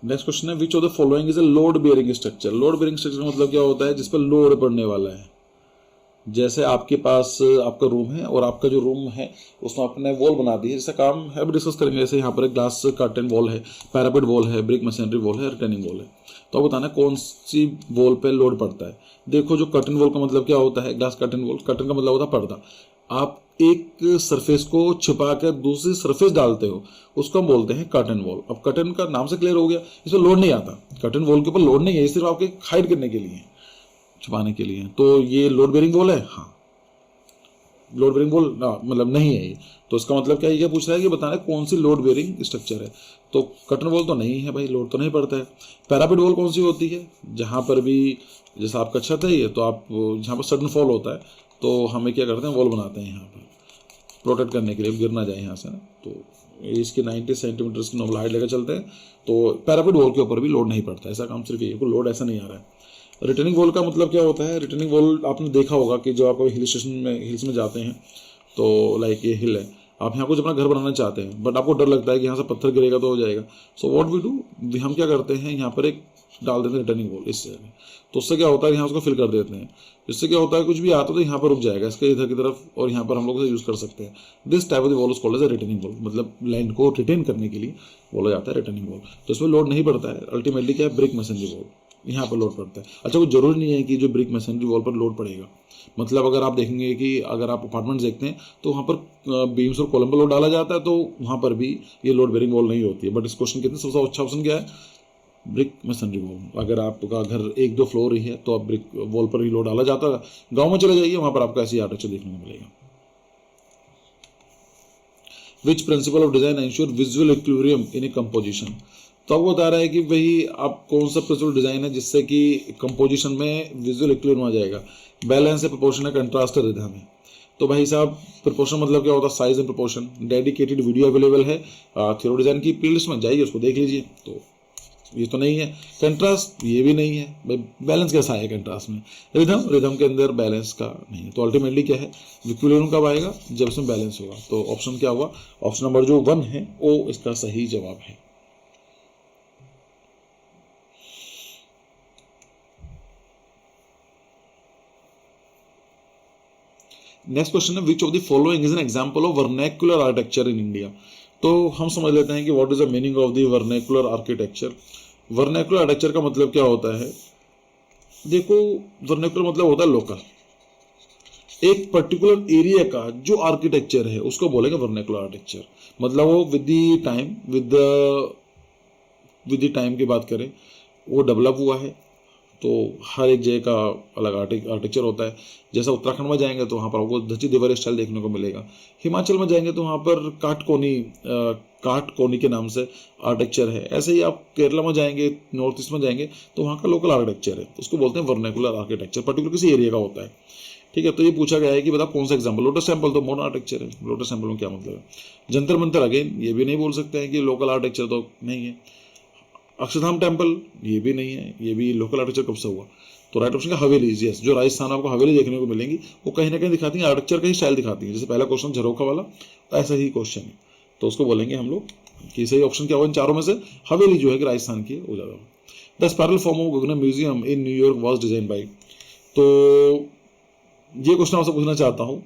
नेक्स्ट क्वेश्चन है, which of the following is a load bearing structure. Load bearing structure मतलब क्या होता है, जिस पर लोड पड़ने वाला है। जैसे आपके पास आपका रूम है और आपका जो रूम है उसमें आपने वॉल बना दी है, जैसा काम है अभी डिस्कस करेंगे। जैसे यहाँ पर एक ग्लास कर्टन वॉल है, पैरापेट वॉल है, ब्रिक मशीनरी वॉल है, रिटर्निंग वॉल है। तो आप बताना कौन सी वॉल पे लोड पड़ता है। देखो, जो कर्टन वॉल का मतलब क्या होता है, ग्लास कर्टन वॉल, कर्टन का मतलब होता है पर्दा। आप एक सरफेस को छिपा कर दूसरी सरफेस डालते हो, उसको हम बोलते हैं कर्टन वॉल। अब कर्टन का नाम से क्लियर हो गया, इसमें लोड नहीं आता, कर्टन वॉल के ऊपर लोड नहीं है, सिर्फ आपके हाइड करने के लिए, छुपाने के लिए। तो ये लोड बेयरिंग वॉल है, हाँ लोड बेयरिंग वॉल मतलब नहीं है ये। तो इसका मतलब क्या है, ये पूछ रहा है कि बताना कौन सी लोड बेयरिंग स्ट्रक्चर है। तो कर्टन वॉल तो नहीं है भाई, लोड तो नहीं पड़ता है। पैरापेट वॉल कौन सी होती है, जहां पर भी जैसा आपका छत है ये, तो आप जहां पर सडन फॉल होता है तो हमें क्या करते हैं, वॉल बनाते हैं यहाँ पर प्रोटेक्ट करने के लिए, गिर ना जाए यहाँ से ना। तो इसकी 90 सेंटीमीटर की नॉर्मल हाइट लेकर चलते हैं, तो पैरापेट वॉल के ऊपर भी लोड नहीं पड़ता। ऐसा काम सिर्फ ये, कोई लोड ऐसा नहीं आ रहा है। रिटर्निंग वॉल का मतलब क्या होता है, रिटर्निंग वॉल आपने देखा होगा कि जो आप हिल स्टेशन में, हिल्स में जाते हैं, तो लाइक ये हिल है, आप यहाँ कुछ अपना घर बनाना चाहते हैं, बट आपको डर लगता है कि यहाँ से पत्थर गिरेगा तो हो जाएगा। सो व्हाट वी डू, हम क्या करते हैं, यहाँ पर एक डाल देते हैं रिटर्निंग वॉल इस जगह। तो उससे क्या होता है, यहाँ उसको फिल कर देते हैं, जिससे क्या होता है कुछ भी आता है तो यहाँ पर रुक जाएगा इसके इधर की तरफ, और यहाँ पर हम लोग उसे यूज कर सकते हैं। This type of wall is called as a returning wall, मतलब लैंड को रिटेन करने के लिए बोला जाता है रिटर्निंग वॉल। तो इसमें लोड नहीं पड़ता है। अल्टीमेटली क्या है, ब्रिक मशीनरी वॉल, यहाँ पर लोड पड़ता है। अच्छा, वो जरूरी नहीं है कि जो ब्रिक मशीनरी वॉल पर लोड पड़ेगा। मतलब अगर आप देखेंगे कि अगर आप अपार्टमेंट देखते हैं तो वहाँ पर बीम्स और कॉलम पर लोड डाला जाता है, तो वहाँ पर भी ये लोड बेयरिंग वॉल नहीं होती है। बट इस क्वेश्चन के अंदर सबसे अच्छा ऑप्शन क्या है, ब्रिक मशीनरी वॉल। अगर आपका घर 1-2 फ्लोर ही है तो आप ब्रिक वॉल पर ही लोड डाला जाता है। गाँव में चले जाइए, वहाँ पर आपको ऐसी आर्किटेक्चर देखने को मिलेगा। Which principle of design ensure visual equilibrium in A composition. तो आपको बता रहा है कि भाई आप कौन सा प्रिंसिपल डिजाइन है जिससे कि कंपोजिशन में विजुअल इक्विलिब्रियम आ जाएगा। बैलेंस है, प्रोपोर्शन है, कंट्रास्ट है, रिदम है। तो भाई साहब प्रोपोर्शन मतलब क्या होता है, size and proportion. Dedicated video available है थ्योरी डिजाइन की प्लेलिस्ट में, जाइए उसको देख लीजिए। तो ये तो नहीं है। कंट्रास्ट ये भी नहीं है भाई, बैलेंस कैसा है कंट्रास्ट में। रिदम, रिदम के अंदर बैलेंस का नहीं है। तो अल्टीमेटली क्या है, इक्विलिब्रियम कब आएगा, जब इसमें बैलेंस होगा। तो ऑप्शन क्या हुआ, ऑप्शन नंबर जो 1 है वो इसका सही जवाब है। नेक्स्ट क्वेश्चन है, which of the following is an example of vernacular architecture in India. तो हम समझ लेते हैं कि what is the meaning of the vernacular architecture. Vernacular architecture का मतलब क्या होता है, देखो वर्नैक्युलर मतलब होता है लोकल, एक पर्टिकुलर एरिया का जो आर्किटेक्चर है उसको बोलेंगे वर्नैक्युलर आर्किटेक्चर। मतलब वो विद द टाइम की बात करें, वो डेवलप हुआ है। तो हर एक जगह का अलग आर्किटेक्चर होता है। जैसा उत्तराखंड में जाएंगे तो वहाँ पर आपको धची देवरी स्टाइल देखने को मिलेगा। हिमाचल में जाएंगे तो वहाँ पर काटकोनी के नाम से आर्किटेक्चर है। ऐसे ही आप केरला में जाएंगे, नॉर्थ ईस्ट में जाएंगे तो वहाँ का लोकल आर्किटेक्चर है, उसको बोलते हैं वर्नैक्युलर आर्किटेक्चर, पर्टिकुलर किसी एरिया का होता है। ठीक है, तो ये पूछा गया है कि बताओ कौन सा एग्जाम्पल। लोटस टेम्पल तो मॉडर्न आर्किटेक्चर है, लोटस टेम्पल में क्या मतलब है। जंतर मंतर अगेन ये भी नहीं बोल सकते हैं कि लोकल आर्किटेक्चर तो नहीं है। अक्षरधाम टेम्पल ये भी नहीं है, ये भी लोकल आर्किटेक्चर कब से हुआ। तो राइट ऑप्शन का हवेली। यस, जो राजस्थान आपको हवेली देखने को मिलेंगी वो कहीं ना कहीं दिखाती है आर्किटेक्चर का ही स्टाइल दिखाती है। जैसे पहला क्वेश्चन झरोखा वाला, तो ऐसा ही क्वेश्चन है। तो उसको बोलेंगे हम लोग कि सही ऑप्शन क्या होगा इन चारों में से, हवेली जो है कि राजस्थान की वो ज़्यादा। The spiral form of Gangnam museum in New York was design by, तो ये क्वेश्चन आपसे पूछना चाहता हूँ।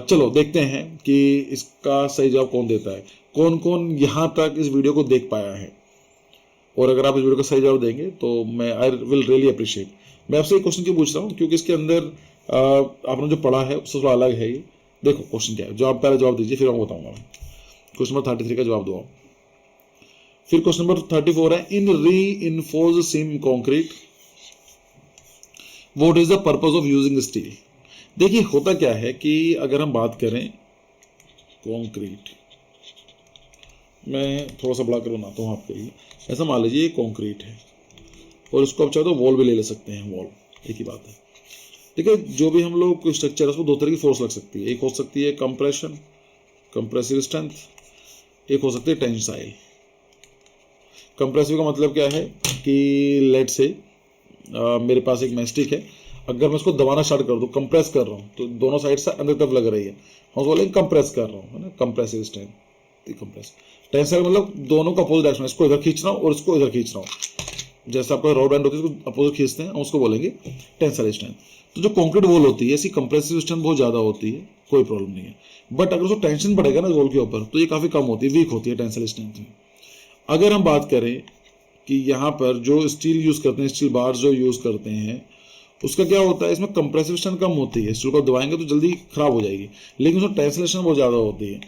चलो देखते हैं कि इसका सही जवाब कौन देता है, कौन कौन यहाँ तक इस वीडियो को देख पाया है, और अगर आप इस वीडियो का सही जवाब देंगे तो मैं आई विल रियली अप्रिशिएट। मैं आपसे एक क्वेश्चन क्यों पूछ रहा हूँ, क्योंकि इसके अंदर आपने जो पढ़ा है उससे थोड़ा अलग है ये। देखो क्वेश्चन क्या है, जो आप पहले जवाब दीजिए फिर मैं बताऊंगा। क्वेश्चन नंबर 33 का जवाब दो आप। फिर क्वेश्चन नंबर 34 है, in reinforced cement concrete what is the purpose of using steel. देखिए होता क्या है कि अगर हम बात करें कंक्रीट, मैं थोड़ा सा बड़ा कर बनाता हूँ आपके लिए। ऐसा मान लीजिए कंक्रीट है और इसको आप चाहे तो वॉल भी ले सकते हैं, वॉल एक ही बात है। देखिए जो भी हम लोग स्ट्रक्चर है उसको दो तरह की फोर्स लग सकती है, एक हो सकती है कंप्रेशन, कंप्रेसिव स्ट्रेंथ, एक हो सकती है टेंसाइल। कंप्रेसिव का मतलब क्या है कि लेट से मेरे पास एक मैस्टिक है, अगर मैं उसको दबाना स्टार्ट कर दूं, कंप्रेस कर रहा हूं, तो दोनों साइड से अंदर तरफ लग रही है, हम बोलेंगे कंप्रेस कर रहा हूं, है ना, कंप्रेसिव स्ट्रेंथ। कंप्रेस टेंसाइल मतलब दोनों का अपोजिट डायरेक्शन, इसको इधर खींच रहा हूं और इसको इधर खींच रहा हूं, जैसे आपका रॉड बैंड होती है उसको अपोजिट खींचते हैं, हम उसको बोलेंगे टेंसाइल स्ट्रेंथ। तो जो कंक्रीट वॉल होती है इसकी कंप्रेसिव स्ट्रेंथ बहुत ज्यादा होती है, कोई प्रॉब्लम नहीं है, बट अगर उसको टेंशन पड़ेगा ना वॉल के ऊपर तो ये काफी कम होती है, वीक होती है टेंसाइल स्ट्रेंथ में। अगर हम बात करें कि यहाँ पर जो स्टील यूज करते हैं, स्टील बार्स जो यूज करते हैं, उसका क्या होता है, इसमें कंप्रेसिव स्ट्रेंथ कम होती है, स्टील को दबाएंगे तो जल्दी खराब हो जाएगी, लेकिन उसमें टेंसाइल स्ट्रेंथ बहुत ज्यादा होती है,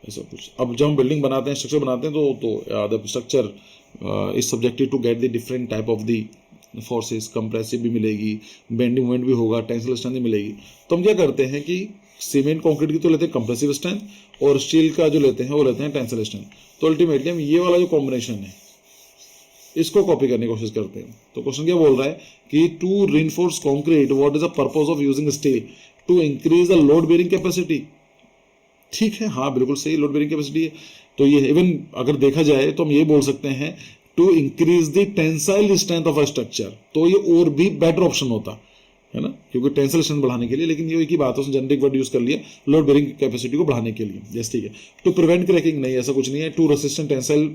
ऐसा कुछ। अब जब हम बिल्डिंग बनाते हैं, स्ट्रक्चर बनाते हैं, तो structure is subjected to get the different type of the forces, compressive भी मिलेगी, बेंडिंग मोमेंट भी होगा, टेंसाइल स्ट्रेंथ भी मिलेगी। तो हम क्या करते हैं कि सीमेंट कंक्रीट की तो लेते हैं कंप्रेसिव स्ट्रेंथ और स्टील का जो लेते हैं वो लेते हैं टेंसाइल स्ट्रेंथ। तो अल्टीमेटली हम ये वाला जो कॉम्बिनेशन है इसको कॉपी करने की कोशिश करते हैं। तो क्वेश्चन क्या बोल रहा है कि to reinforce concrete what is the purpose of using steel to increase the load bearing capacity. ठीक है, हाँ बिल्कुल सही, लोड बेयरिंग कैपेसिटी है। तो ये इवन अगर देखा जाए तो हम ये बोल सकते हैं to increase the tensile strength of a structure, तो ये और भी बेटर ऑप्शन होता है ना, क्योंकि टेंसाइल स्ट्रेंथ बढ़ाने के लिए, लेकिन ये एक ही बात है, उसने जेनेरिक वर्ड यूज कर लिया लोड बेयरिंग कैपेसिटी को बढ़ाने के लिए। जैसे ठीक है, टू प्रिवेंट क्रैकिंग, नहीं ऐसा कुछ नहीं है। टू रेसिस्टेंट टेंसाइल,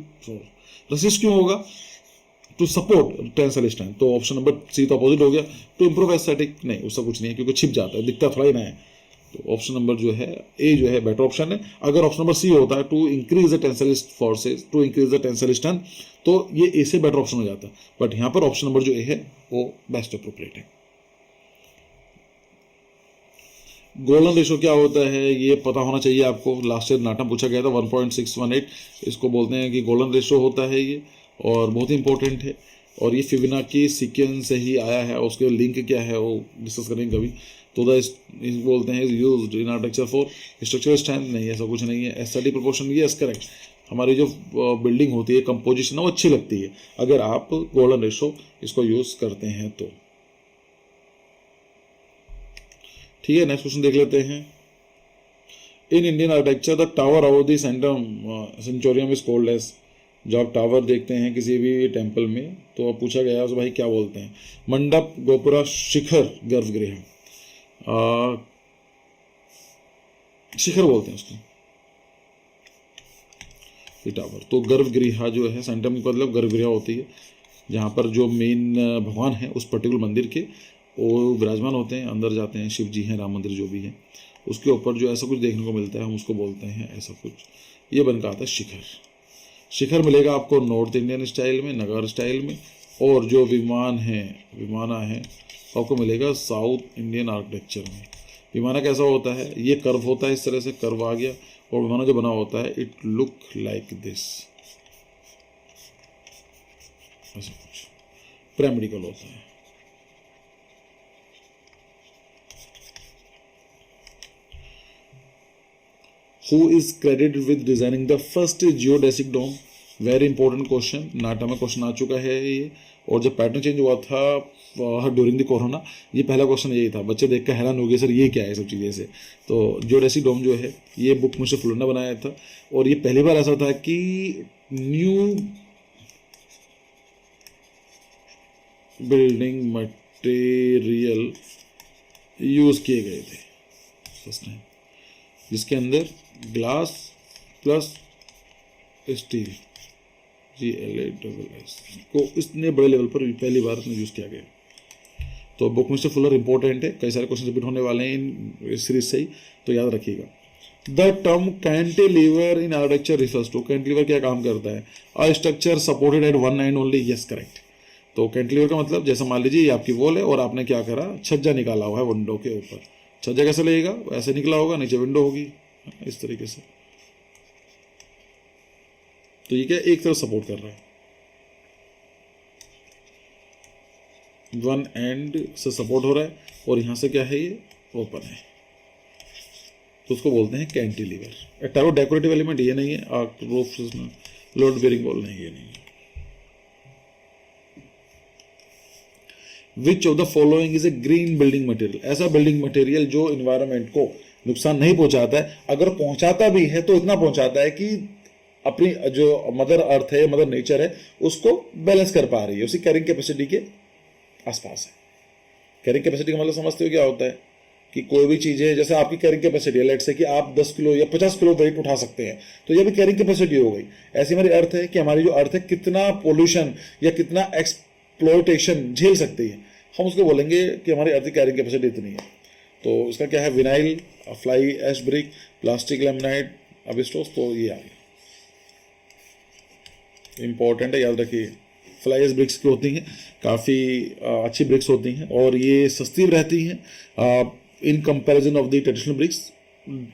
रेसिस्ट क्यों होगा, टू सपोर्ट टेंसाइल स्ट्रेंथ, तो ऑप्शन नंबर सी तो अपोजिट हो गया। टू इंप्रूव एस्थेटिक, नहीं उसका कुछ नहीं है क्योंकि छिप जाता है, दिखता थोड़ा ही ना है। तो ऑप्शन नंबर जो है ए जो है बेटर ऑप्शन है। अगर ऑप्शन नंबर सी होता है to increase the tensile forces, to increase the tensile strength, तो ये ए से बेटर ऑप्शन हो जाता है, बट यहां पर ऑप्शन नंबर जो ए है वो बेस्ट अप्रोप्रिएट है। गोल्डन रेशो क्या होता है ये पता होना चाहिए आपको, लास्ट ईयर नाटा पूछा गया था 1.618, इसको बोलते हैं कि गोल्डन रेशो होता है ये, और बहुत ही इंपॉर्टेंट है। और ये फिबोनाची सीक्वेंस से ही आया है, उसके लिंक क्या है वो डिस्कस करेंगे कभी। तो बोलते हैं used in architecture for structural strength, नहीं ऐसा कुछ नहीं है। एस्थेटिक प्रोपोर्शन, यस करेक्ट, हमारी जो बिल्डिंग होती है कंपोजिशन है वो अच्छी लगती है अगर आप गोल्डन रेशो इसको यूज करते हैं तो। ठीक है, नेक्स्ट क्वेश्चन देख लेते हैं। In Indian architecture the tower of the sanctorium is called as. जो आप टावर देखते हैं किसी भी टेम्पल में तो पूछा गया है भाई क्या बोलते हैं, मंडप, गोपुरा, शिखर, गर्भगृह। शिखर बोलते हैं उसको, ये टावर। तो गर्भगृह जो है सेंटर में मतलब गर्भगृह होती है जहाँ पर जो मेन भगवान है उस पर्टिकुलर मंदिर के वो विराजमान होते हैं, अंदर जाते हैं, शिव जी हैं, राम मंदिर जो भी है, उसके ऊपर जो ऐसा कुछ देखने को मिलता है हम उसको बोलते हैं ऐसा कुछ, ये बन का आता है शिखर। शिखर मिलेगा आपको नॉर्थ इंडियन स्टाइल में, नगर स्टाइल में, और जो विमाना है आपको मिलेगा साउथ इंडियन आर्किटेक्चर में। विमाना कैसा होता है, ये कर्व होता है, इस तरह से कर्व आ गया, और विमाना जो बना होता है इट लुक लाइक दिस, ऐसा कुछ पिरामिडिकल होता है। Who is credited with designing the first geodesic dome? Very important question, NATA में क्वेश्चन आ चुका है ये। और जब पैटर्न चेंज हुआ था ड्यूरिंग द कोरोना, ये पहला क्वेश्चन यही था, बच्चे देख कर हैरान हो गए सर ये क्या है सब चीज़ें से। तो जियोडेसिक डोम जो है ये बुक मुझसे फुलंडा बनाया था, और ये पहली बार ऐसा था कि न्यू बिल्डिंग मटेरियल यूज किए गए थे फर्स्ट टाइम, जिसके अंदर ग्लास प्लस स्टील GLASS को इतने बड़े लेवल पर पहली बार इसमें यूज़ किया गया। तो बुक मिस्टर फुलर इंपॉर्टेंट है, कई सारे क्वेश्चन रिपीट होने वाले हैं इन सीरीज से ही, तो याद रखिएगा। The term cantilever in architecture refers to, cantilever क्या काम करता है? A structure supported at one end only, yes correct. तो कैंटिलीवर का मतलब जैसा मान लीजिए ये आपकी वॉल है और आपने क्या करा, छज्जा निकाला हुआ है विंडो के ऊपर। छज्जा कैसे लगेगा? ऐसे निकला होगा, नीचे विंडो होगी इस तरीके से। तो ये क्या एक तरफ सपोर्ट कर रहा है, वन एंड से सपोर्ट हो रहा है और यहां से क्या है, ये ओपन है, तो उसको बोलते हैं कैंटिलीवर। टाइप डेकोरेटिव एलिमेंट ये नहीं है, रूफ लोड बेरिंग वॉल नहीं, ये नहीं है। Which of the following is a green building material, ऐसा बिल्डिंग मटेरियल जो इन्वायरमेंट को नुकसान नहीं पहुंचाता है, अगर पहुंचाता भी है तो इतना पहुंचाता है कि अपनी जो मदर अर्थ है, मदर नेचर है, उसको बैलेंस कर पा रही है, उसकी कैरिंग कैपेसिटी के आसपास है। कैरिंग कैपेसिटी का मतलब समझते हो क्या होता है? कि कोई भी चीज है, जैसे आपकी कैरिंग कैपेसिटी है, लेट से कि आप 10 किलो या 50 किलो वेट उठा सकते हैं, तो ये भी कैरिंग कैपेसिटी हो गई। ऐसी हमारी अर्थ है कि हमारी जो अर्थ है कितना पोल्यूशन या कितना एक्सप्लोइटेशन झेल सकती है, हम उसको बोलेंगे कि हमारी अर्थ की कैरिंग कैपेसिटी इतनी है। तो इसका क्या है? Vinyl, fly ash brick, plastic laminate, asbestos, तो ये आ गया। इंपॉर्टेंट है, याद रखिए। फ्लाई एश ब्रिक्स की होती हैं, काफ़ी अच्छी ब्रिक्स होती हैं और ये सस्ती रहती हैं in comparison of the traditional bricks.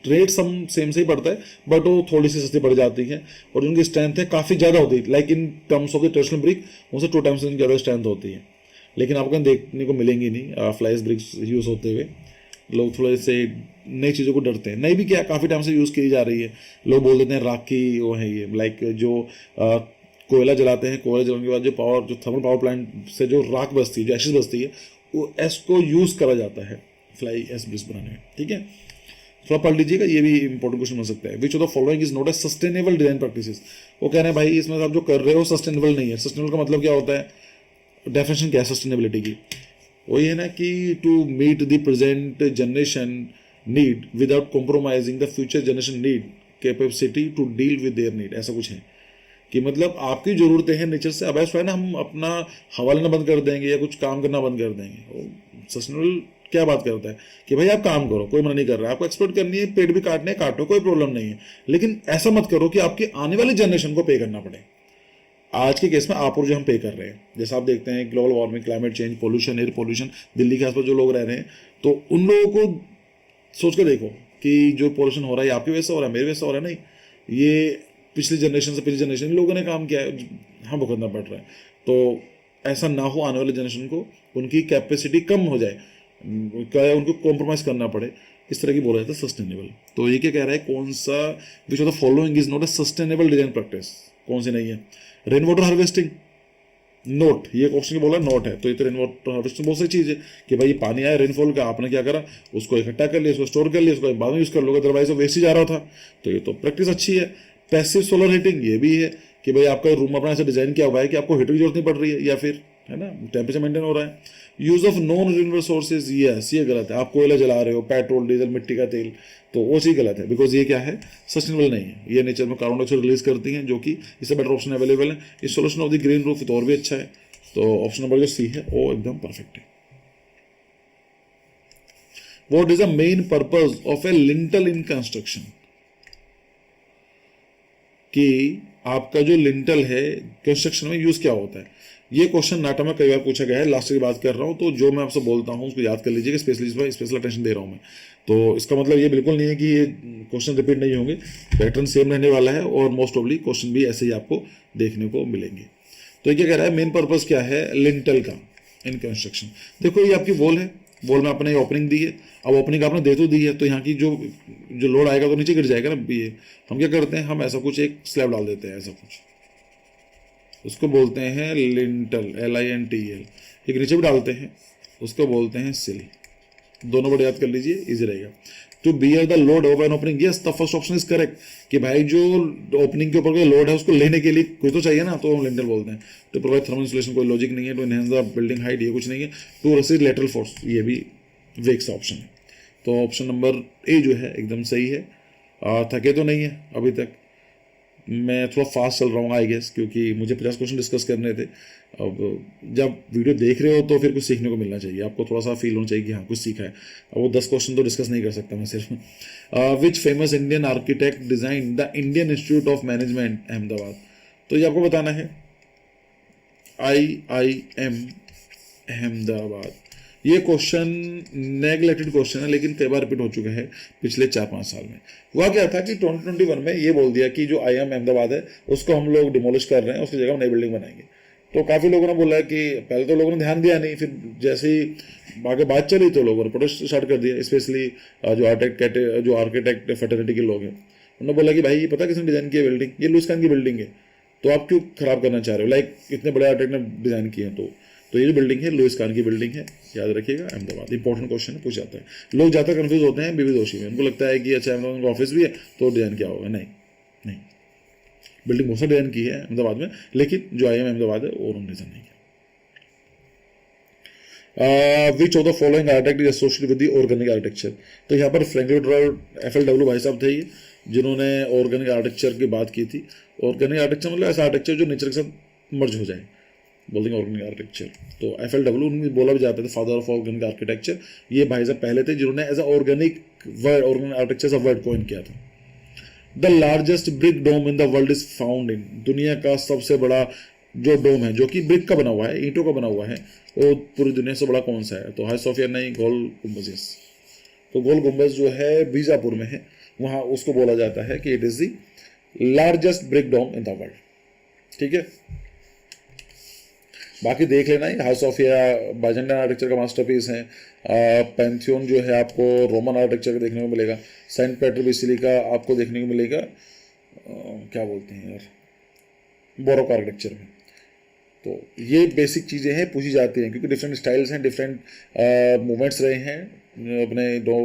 Rate some same से ही पड़ता है, बट वो थोड़ी सी सस्ती पड़ जाती है और उनकी स्ट्रेंथ है काफ़ी ज़्यादा होती है। Like in terms of the traditional brick उनसे 2 टाइम्स ज़्यादा स्ट्रेंथ होती है, लेकिन आपको देखने को मिलेंगी नहीं फ्लाई एश ब्रिक्स यूज़ होते हुए। लोग थोड़े से नई चीज़ों को डरते हैं, नई भी क्या, काफ़ी टाइम से यूज़ की जा रही है। लोग बोल देते हैं राख की वो है ये, लाइक जो कोयला जलाते हैं, कोयला जलाने के बाद जो थर्मल पावर प्लांट से जो राख बचती है, जो एशेज बचती है, वो एश को यूज़ करा जाता है फ्लाई एश ब्रिक्स बनाने में। ठीक है, थोड़ा पढ़ लीजिएगा, ये भी इंपॉर्टेंट क्वेश्चन बन सकता है। Which of the following is not a sustainable design practices, वो कह रहे हैं भाई इसमें आप जो कर रहे हो सस्टेनेबल नहीं है। सस्टेनेबल का मतलब क्या होता है? डेफिनेशन क्या है सस्टेनेबिलिटी की? वही है ना कि to meet the present generation need without compromising the future generation need capacity to deal with their need, ऐसा कुछ है कि मतलब आपकी जरूरतें हैं नेचर से, अब ऐसा है ना हम अपना हवा लेना बंद कर देंगे या कुछ काम करना बंद कर देंगे। सस्टेनेबल क्या बात करता है कि भाई आप काम करो, कोई मना नहीं कर रहा है, आपको एक्सपोर्ट करनी है, पेड़ भी काटने हैं, काटो, कोई प्रॉब्लम नहीं है, लेकिन ऐसा मत करो कि आपकी आने वाली जनरेशन को पे करना पड़े। आज के केस में आप और जो हम पे कर रहे हैं, जैसे आप देखते हैं global warming, climate change, pollution, air pollution, Delhi के आसपास जो लोग रह रहे हैं, तो उन लोगों को सोच कर देखो कि जो पोल्यूशन हो रहा है आपकी वजह से हो रहा है, मेरी वजह से हो रहा है, नहीं, ये पिछली जनरेशन से पिछली जनरेशन लोगों ने काम किया है, हम भुगतना पड़ रहा है। तो ऐसा ना हो, आने वाले जनरेशन को उनकी कैपेसिटी कम हो जाए, क्या उनको कॉम्प्रोमाइज करना पड़े, इस तरह की बोला जाता है सस्टेनेबल। तो ये क्या कह रहा है, कौन सा विच of the following is not a sustainable design practice, कौन सी नहीं है? रेन वाटर हार्वेस्टिंग, नोट, ये क्वेश्चन बोला नोट है, तो ये तो रेन वाटर हार्वेस्टिंग बहुत सी चीज है कि भाई पानी आया रेनफॉल का, आपने क्या करा, उसको इकट्ठा कर लिया, उसको स्टोर कर लिया, उसको बाद में यूज कर लोगे, अदरवाइज वो वेस्ट ही जा रहा था। तो ये तो प्रैक्टिस अच्छी है। पैसिव सोलर हीटिंग, ये भी है कि भाई आपका रूम अपना ऐसा डिजाइन किया हुआ है कि आपको हीटर की जरूरत नहीं पड़ रही है, या फिर है ना टेम्परेचर मेंटेन हो रहा है। Use of non renewable sources, ये गलत है। आप कोयला जला रहे हो, पेट्रोल, डीजल, मिट्टी का तेल, तो वो चीज गलत है, बिकॉज ये क्या है, सस्टेनेबल नहीं है। ये नेचर में कार्बन डाइऑक्साइड रिलीज करती हैं, जो कि इससे बेटर ऑप्शन अवेलेबल है। इस solution of the green roof तो और भी अच्छा है। तो ऑप्शन नंबर जो सी है वो एकदम परफेक्ट है। What is the main purpose of A lintel in construction, कि आपका जो लिंटल है कंस्ट्रक्शन में यूज क्या होता है। ये क्वेश्चन नाटा में कई बार पूछा गया है, लास्ट की बात कर रहा हूं, तो जो मैं आपसे बोलता हूं उसको याद कर लीजिएगा, स्पेशली स्पेशल अटेंशन दे रहा हूं मैं। तो इसका मतलब ये बिल्कुल नहीं है कि ये क्वेश्चन रिपीट नहीं होंगे, पैटर्न सेम रहने वाला है और मोस्ट ऑफली क्वेश्चन भी ऐसे ही आपको देखने को मिलेंगे। तो ये क्या कह रहा है, मेन पर्पज क्या है लिंटल का इन कंस्ट्रक्शन। देखो ये आपकी वॉल है, वॉल में आपने ओपनिंग दी है, अब ओपनिंग आपने दे तो दी है, तो यहाँ की जो लोड आएगा तो नीचे गिर जाएगा ना। ये हम क्या करते हैं, हम ऐसा कुछ एक स्लैब डाल देते हैं, ऐसा कुछ, उसको बोलते हैं लिंटल, LINTL। एक नीचे भी डालते हैं, उसको बोलते हैं सिल। दोनों वर्ड याद कर लीजिए, इजी रहेगा। To bear the load of an opening, yes the first option is correct, कि भाई जो ओपनिंग के ऊपर कोई लोड है उसको लेने के लिए कुछ तो चाहिए ना, तो हम लिंटल बोलते हैं। टू प्रोवाइड थर्मल इंसुलेशन, कोई लॉजिक नहीं है। To enhance the building height, ये कुछ नहीं है। टू रिसीव लेटरल फोर्स, ये भी वेक सा ऑप्शन है। तो ऑप्शन नंबर ए जो है एकदम सही है। थके तो नहीं है अभी तक, मैं थोड़ा फास्ट चल रहा हूँ आई गेस, क्योंकि मुझे 50 क्वेश्चन डिस्कस करने थे। अब जब वीडियो देख रहे हो तो फिर कुछ सीखने को मिलना चाहिए, आपको थोड़ा सा फील होना चाहिए कि हाँ कुछ सीखा है। अब वो 10 क्वेश्चन तो डिस्कस नहीं कर सकता मैं सिर्फ। Which famous Indian architect design the Indian institute of management Ahmedabad. तो ये आपको बताना है। IIM अहमदाबाद। ये क्वेश्चन नेगलेक्टेड क्वेश्चन है, लेकिन कई बार रिपीट हो चुके हैं पिछले 4-5 साल में। हुआ क्या था कि 2021 में ये बोल दिया कि जो IIM अहमदाबाद है उसको हम लोग डिमोलिश कर रहे हैं, उसकी जगह हम नई बिल्डिंग बनाएंगे। तो काफ़ी लोगों ने बोला कि पहले तो लोगों ने ध्यान दिया नहीं, फिर जैसे ही आगे बात चली तो लोगों ने प्रोटेस्ट स्टार्ट कर दिया। स्पेशली जो आर्किटेक्ट फैटर्निटी के लोग हैं, उन्होंने बोला कि भाई ये पता किसने डिज़ाइन की है बिल्डिंग, ये लुइस खान की बिल्डिंग है, तो आप क्यों खराब करना चाह रहे हो, लाइक इतने बड़े आर्किटेक्ट ने डिज़ाइन किए हैं। तो ये जो बिल्डिंग है लुइस खान की बिल्डिंग है, याद रखिएगा अहमदाबाद। इंपॉर्टेंट क्वेश्चन है, पूछ जाता है। लोग ज़्यादा कंफ्यूज होते हैं बीबी जोशी में, उनको लगता है कि अच्छा अहमदाबाद का ऑफिस भी है तो डिज़ाइन क्या होगा। नहीं नहीं, बिल्डिंग बहुत सारी डिज़ाइन की है अहमदाबाद में, लेकिन जो IIM अहमदाबाद है वो उन्होंने डिज़ाइन नहीं किया। विच of the following architect is associated with the organic architecture. तो यहाँ पर फ्रैंकलिन FLW भाई साहब थे ये, जिन्होंने ऑर्गेनिक आर्किटेक्चर की बात की थी। ऑर्गेनिक आर्किटेक्चर मतलब ऐसा आर्किटेक्चर जो नेचर के साथ मर्ज हो जाए, बोलेंगे ऑर्गेनिक आर्किटेक्चर। तो FLW उनमें बोला भी जाता था फादर ऑफ ऑर्गेनिक आर्किटेक्चर। ये भाई साहब पहले थे जिन्होंने as organic architecture word coin किया था। The largest brick dome in the world is found in. दुनिया का सबसे बड़ा जो डोम है जो कि ब्रिक का बना हुआ है, ईंटों का बना हुआ है, वो पूरी दुनिया से बड़ा कौन सा है। तो हाई सोफिया नहीं, गोल गुम्बज। तो गोल गुम्बज जो है बीजापुर में है, वहाँ उसको बोला जाता है कि it is the largest brick dome in the world. ठीक है, बाकी देख लेना ही। हाउस सोफिया बाइजेंटाइन आर्किटेक्चर का मास्टरपीस है। पैंथियन जो है आपको रोमन आर्किटेक्चर का देखने को मिलेगा। सेंट पेटर बेसिलिका आपको देखने को मिलेगा क्या बोलते हैं यार, बोरोक आर्किटेक्चर में। तो ये बेसिक चीज़ें हैं, पूछी जाती हैं, क्योंकि डिफरेंट स्टाइल्स हैं, डिफरेंट मूवमेंट्स रहे हैं अपने दो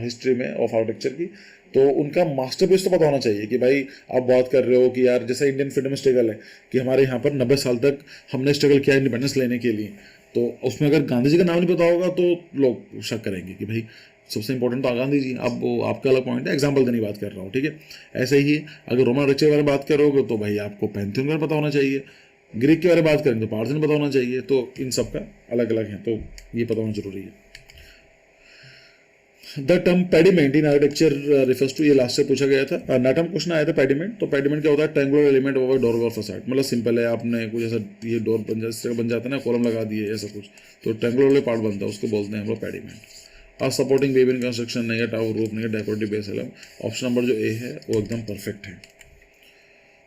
हिस्ट्री में ऑफ आर्किटेक्चर की। तो उनका मास्टरपीस तो पता होना चाहिए कि भाई आप बात कर रहे हो कि यार जैसे इंडियन फ्रीडम स्ट्रगल है कि हमारे यहाँ पर 90 साल तक हमने स्ट्रगल किया इंडिपेंडेंस लेने के लिए, तो उसमें अगर गांधी जी का नाम नहीं पता होगा तो लोग शक करेंगे कि भाई सबसे इंपॉर्टेंट तो गांधी जी। अब वो आपका अलग पॉइंट है, एग्जाम्पल देने की बात कर रहा हूँ। ठीक है, ऐसे ही अगर रोमन आर्किटेक्चर के बारे में बात करोगे तो भाई आपको पैंथियन के बारे में पता होना चाहिए। ग्रीक के बारे में बात करेंगे तो पार्थेन पता होना चाहिए। तो इन सब का अलग अलग है, तो ये पता होना जरूरी है। The term pediment in architecture refers to, ये लास्ट से पूछा गया था, नाटम क्वेश्चन आया था पेडिमेंट। तो पेडिमेंट क्या होता है, ट्रायंगुलर एलिमेंट ओवर डोर और फसाड। मतलब सिंपल है, आपने कुछ ऐसा ये डोर बन जाता है ना, कॉलम लगा दिए ऐसा कुछ, तो ट्रायंगुलर वाले पार्ट बनता है, उसको बोलते हैं हम लोग पेडिमेंट। और सपोर्टिंग वेब इन कंस्ट्रक्शन नहीं है, टावर रूफ नहीं है, decorative base elm. Option number जो ए है वो एकदम परफेक्ट है।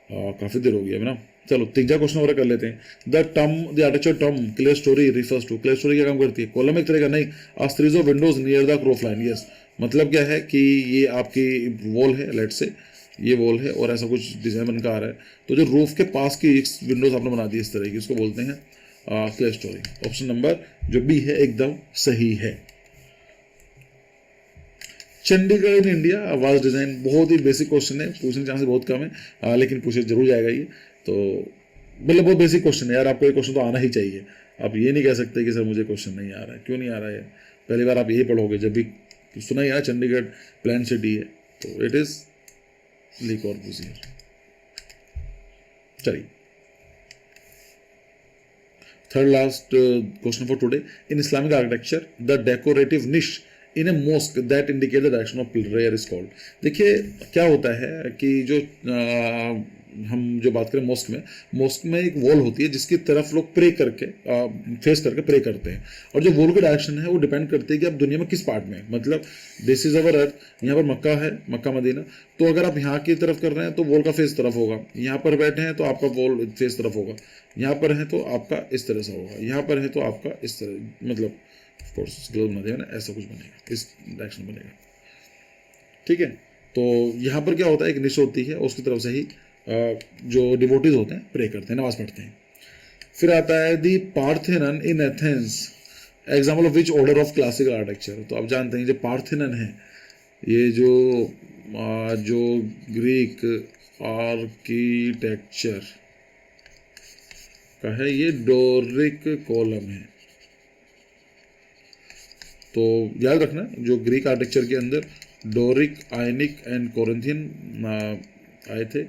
काफ़ी देर हो गई है ना, चलो तीसरा क्वेश्चन और कर लेते हैं। The architecture term clerestory refers to. Clerestory क्या काम करती है, कॉलम एक तरह का नहीं, a series of windows near the roof line. Yes, मतलब क्या है कि ये आपकी वॉल है, लेट से ये वॉल है और ऐसा कुछ डिजाइन बनकर आ रहा है, तो जो रूफ के पास की विंडोज आपने बना दी इस तरह की, उसको बोलते हैं क्लियर स्टोरी। ऑप्शन नंबर जो बी है एकदम सही है। चंडीगढ़ इन इंडिया आवाज डिजाइन, बहुत ही बेसिक क्वेश्चन है, पूछने के चांसेस बहुत कम है, लेकिन पूछे जरूर जाएगा ये। तो मतलब बहुत बेसिक क्वेश्चन है यार, आपको ये क्वेश्चन तो आना ही चाहिए। आप ये नहीं कह सकते कि सर मुझे क्वेश्चन नहीं आ रहा है। क्यों नहीं आ रहा है, पहली बार आप यही पढ़ोगे जब भी सुना यार चंडीगढ़ प्लान सिटी है, तो इट इज ली कॉर्बूसियर। चलिए, third last question for today. In Islamic architecture the decorative niche in a mosque that indicate the direction of prayer is called. देखिए क्या होता है कि जो हम जो बात करें मॉस्क में एक वॉल होती है जिसकी तरफ लोग प्रे करके फेस करके प्रे करते हैं, और जो वॉल की डायरेक्शन है वो डिपेंड करती है कि आप दुनिया में किस पार्ट में, मतलब दिस इज अवर अर्थ, यहाँ पर मक्का है, मक्का मदीना, तो अगर आप यहाँ की तरफ कर रहे हैं तो वॉल का फेस तरफ होगा, यहाँ पर बैठे हैं तो आपका वॉल फेस तरफ होगा, यहाँ पर है तो आपका इस तरह से होगा, यहाँ पर है तो आपका इस तरह, मतलब ऑफकोर्स ग्लोब बना देगा ना, ऐसा कुछ बनेगा, इस डायरेक्शन बनेगा। ठीक है, तो यहाँ पर क्या होता है, एक निश होती है, उसकी तरफ से ही जो डिवोटीज होते हैं प्रे करते हैं, नमाज पढ़ते हैं। फिर आता है the Parthenon in Athens, example of which order of classical architecture. तो आप जानते हैं जो पार्थेनन है, ये जो ग्रीक आर्किटेक्चर का है, ये डोरिक कॉलम है। तो याद रखना, जो ग्रीक आर्किटेक्चर के अंदर डोरिक, आयनिक एंड कोरिंथियन आए थे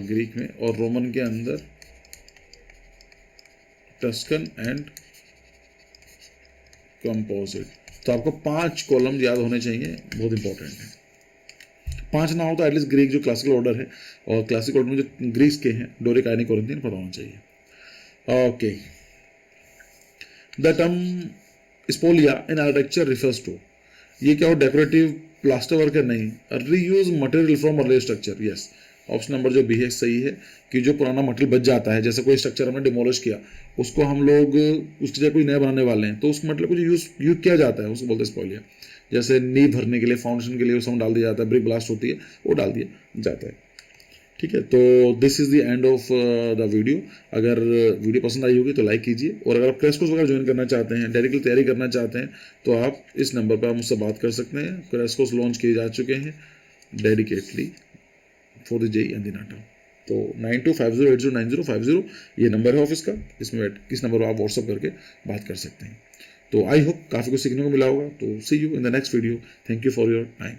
ग्रीक में, और रोमन के अंदर टस्कन एंड कंपोजिट। तो आपको 5 कॉलम याद होने चाहिए, बहुत इंपॉर्टेंट है। 5 ना हो तो एटलीस्ट ग्रीक जो क्लासिकल ऑर्डर है, और क्लासिकल ऑर्डर में जो ग्रीस के हैं डोरिक, आयनिक, कोरिंथियन पता होना चाहिए। Okay, the term spolia in architecture refers to, ये क्या हो, डेकोरेटिव प्लास्टर वर्क है? नहीं, reuse material from earlier structure. Yes, option number जो बी है सही है, कि जो पुराना मटेरियल बच जाता है, जैसे कोई स्ट्रक्चर हमने डिमोलिश किया, उसको हम लोग उसकी जगह कोई नया बनाने वाले हैं, तो उस मटेरियल को जो यूज किया जाता है उसको बोलते हैं स्पॉइलिया। जैसे नींव भरने के लिए, फाउंडेशन के लिए उसमें डाल दिया जाता है, ब्रिक ब्लास्ट होती है, वो डाल दिया जाता है। ठीक है, तो this is the end of the video. अगर वीडियो पसंद आई होगी तो लाइक कीजिए, और अगर आप क्रैश कोर्स वगैरह ज्वाइन करना चाहते हैं, डायरेक्टली तैयारी करना चाहते हैं, तो आप इस नंबर पर मुझसे बात कर सकते हैं। क्रैश कोर्स लॉन्च किए जा चुके हैं dedicatedly for the JEE and the NATA. तो 9250809050 ये नंबर है ऑफिस का, इसमें इस नंबर पर आप व्हाट्सअप करके बात कर सकते हैं। तो आई होप काफ़ी कुछ सीखने को मिला होगा। तो see you in the next video. Thank you for your time.